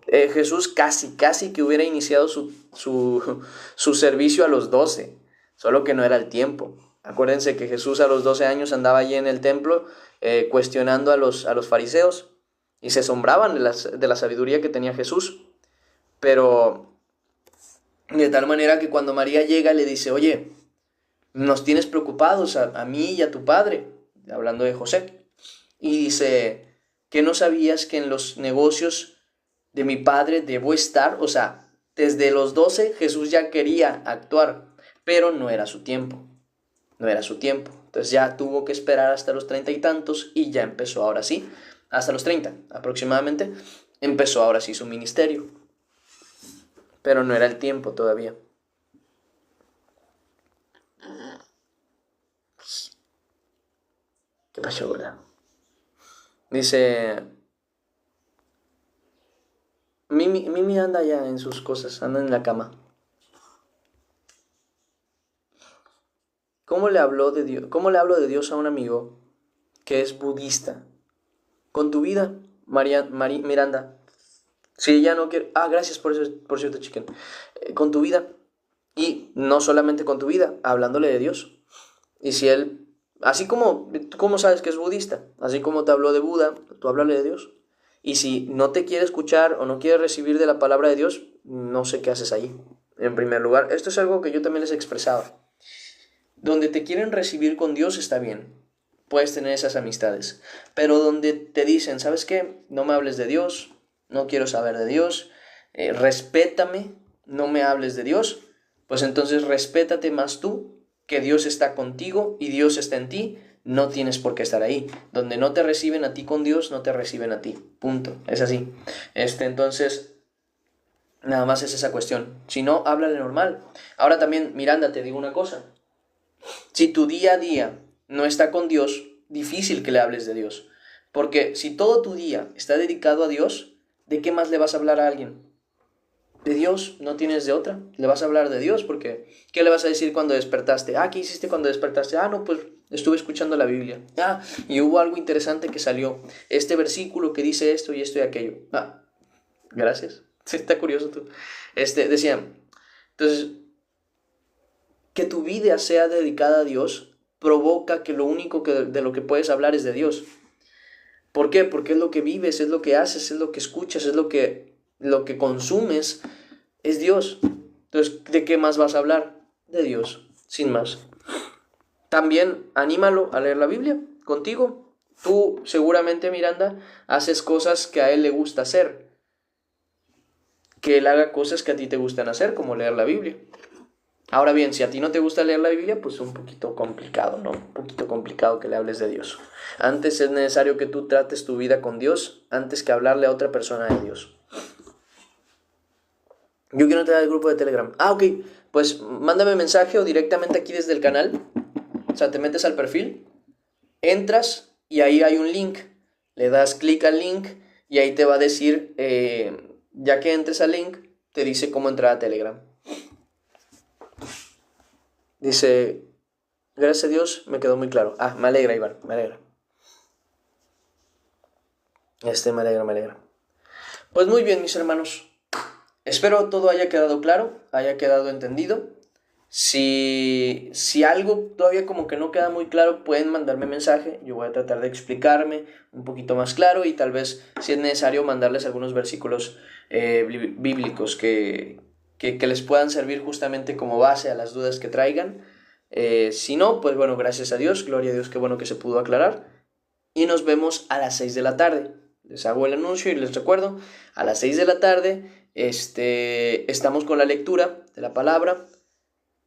Jesús casi que hubiera iniciado su servicio a los 12, solo que no era el tiempo. Acuérdense que Jesús a los 12 años andaba allí en el templo cuestionando a los fariseos y se asombraban de la sabiduría que tenía Jesús. Pero de tal manera que cuando María llega le dice, oye, nos tienes preocupados a mí y a tu padre, hablando de José. Y dice, ¿que no sabías que en los negocios de mi padre debo estar? O sea, desde los 12 Jesús ya quería actuar, pero no era su tiempo. No era su tiempo. Entonces ya tuvo que esperar hasta los 30 y tantos y ya empezó ahora sí, hasta los 30 aproximadamente, empezó ahora sí su ministerio. Pero no era el tiempo todavía. ¿Qué pasó, verdad? Dice, Mimi anda ya en sus cosas, anda en la cama. ¿Cómo le hablo de Dios a un amigo que es budista? Con tu vida, Miranda. Si ella no quiere... gracias por eso, por cierto, chicken. Con tu vida. Y no solamente con tu vida, hablándole de Dios. Y si él... Así como... ¿Cómo sabes que es budista? Así como te habló de Buda, tú háblale de Dios. Y si no te quiere escuchar o no quiere recibir de la palabra de Dios, no sé qué haces ahí. En primer lugar, esto es algo que yo también les expresaba. Donde te quieren recibir con Dios está bien. Puedes tener esas amistades. Pero donde te dicen, ¿sabes qué? No me hables de Dios, no quiero saber de Dios, respétame, no me hables de Dios, pues entonces respétate más tú, que Dios está contigo y Dios está en ti, no tienes por qué estar ahí. Donde no te reciben a ti con Dios, no te reciben a ti. Punto. Es así. Entonces, nada más es esa cuestión. Si no, háblale normal. Ahora también, Miranda, te digo una cosa. Si tu día a día no está con Dios, difícil que le hables de Dios. Porque si todo tu día está dedicado a Dios, ¿de qué más le vas a hablar a alguien? De Dios, no tienes de otra. Le vas a hablar de Dios porque ¿qué le vas a decir cuando despertaste? ¿Qué hiciste cuando despertaste? No, pues estuve escuchando la Biblia. Y hubo algo interesante que salió. Este versículo que dice esto y esto y aquello. Gracias. Está curioso tú. Decía, entonces, que tu vida sea dedicada a Dios provoca que lo único de lo que puedes hablar es de Dios. ¿Por qué? Porque es lo que vives, es lo que haces, es lo que escuchas, es lo que consumes, es Dios. Entonces, ¿de qué más vas a hablar? De Dios, sin más. También anímalo a leer la Biblia contigo. Tú seguramente, Miranda, haces cosas que a él le gusta hacer. que Él haga cosas que a ti te gustan hacer, como leer la Biblia. Ahora bien, si a ti no te gusta leer la Biblia, pues es un poquito complicado, ¿no? Un poquito complicado que le hables de Dios. Antes es necesario que tú trates tu vida con Dios antes que hablarle a otra persona de Dios. Yo quiero entrar al grupo de Telegram. Ah, ok. Pues mándame mensaje o directamente aquí desde el canal. O sea, te metes al perfil, entras y ahí hay un link. Le das clic al link y ahí te va a decir, ya que entres al link, te dice cómo entrar a Telegram. Dice, gracias a Dios, me quedó muy claro. Ah, me alegra, Iván, me alegra. Me alegra. Pues muy bien, mis hermanos. Espero todo haya quedado claro, haya quedado entendido. Si algo todavía como que no queda muy claro, pueden mandarme mensaje. Yo voy a tratar de explicarme un poquito más claro y tal vez, si es necesario, mandarles algunos versículos bíblicos que les puedan servir justamente como base a las dudas que traigan. Si no, pues bueno, gracias a Dios, gloria a Dios, qué bueno que se pudo aclarar. Y nos vemos a las 6 de la tarde. Les hago el anuncio y les recuerdo, a las 6 de la tarde estamos con la lectura de la palabra.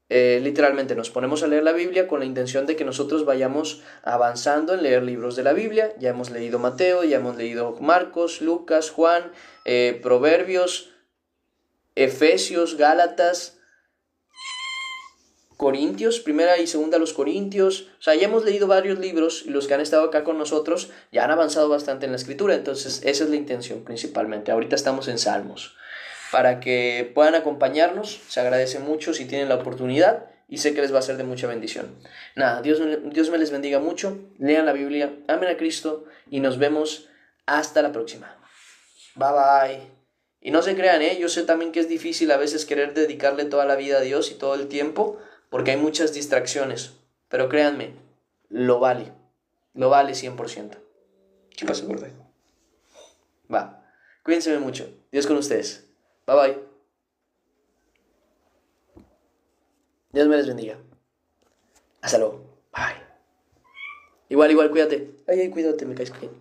Literalmente nos ponemos a leer la Biblia con la intención de que nosotros vayamos avanzando en leer libros de la Biblia. Ya hemos leído Mateo, ya hemos leído Marcos, Lucas, Juan, Proverbios, Efesios, Gálatas, Corintios, primera y segunda los Corintios. O sea, ya hemos leído varios libros y los que han estado acá con nosotros ya han avanzado bastante en la escritura. Entonces esa es la intención principalmente. Ahorita estamos en Salmos. Para que puedan acompañarnos, se agradece mucho si tienen la oportunidad y sé que les va a ser de mucha bendición. Nada, Dios me les bendiga mucho, lean la Biblia, amen a Cristo y nos vemos hasta la próxima. Bye bye. Y no se crean, yo sé también que es difícil a veces querer dedicarle toda la vida a Dios y todo el tiempo porque hay muchas distracciones, pero créanme, lo vale 100%. ¿Qué pasa, gordo? Va, cuídense mucho, Dios con ustedes. Bye bye. Dios me les bendiga. Hasta luego. Bye. Igual, cuídate. Ay, cuídate, me caes bien.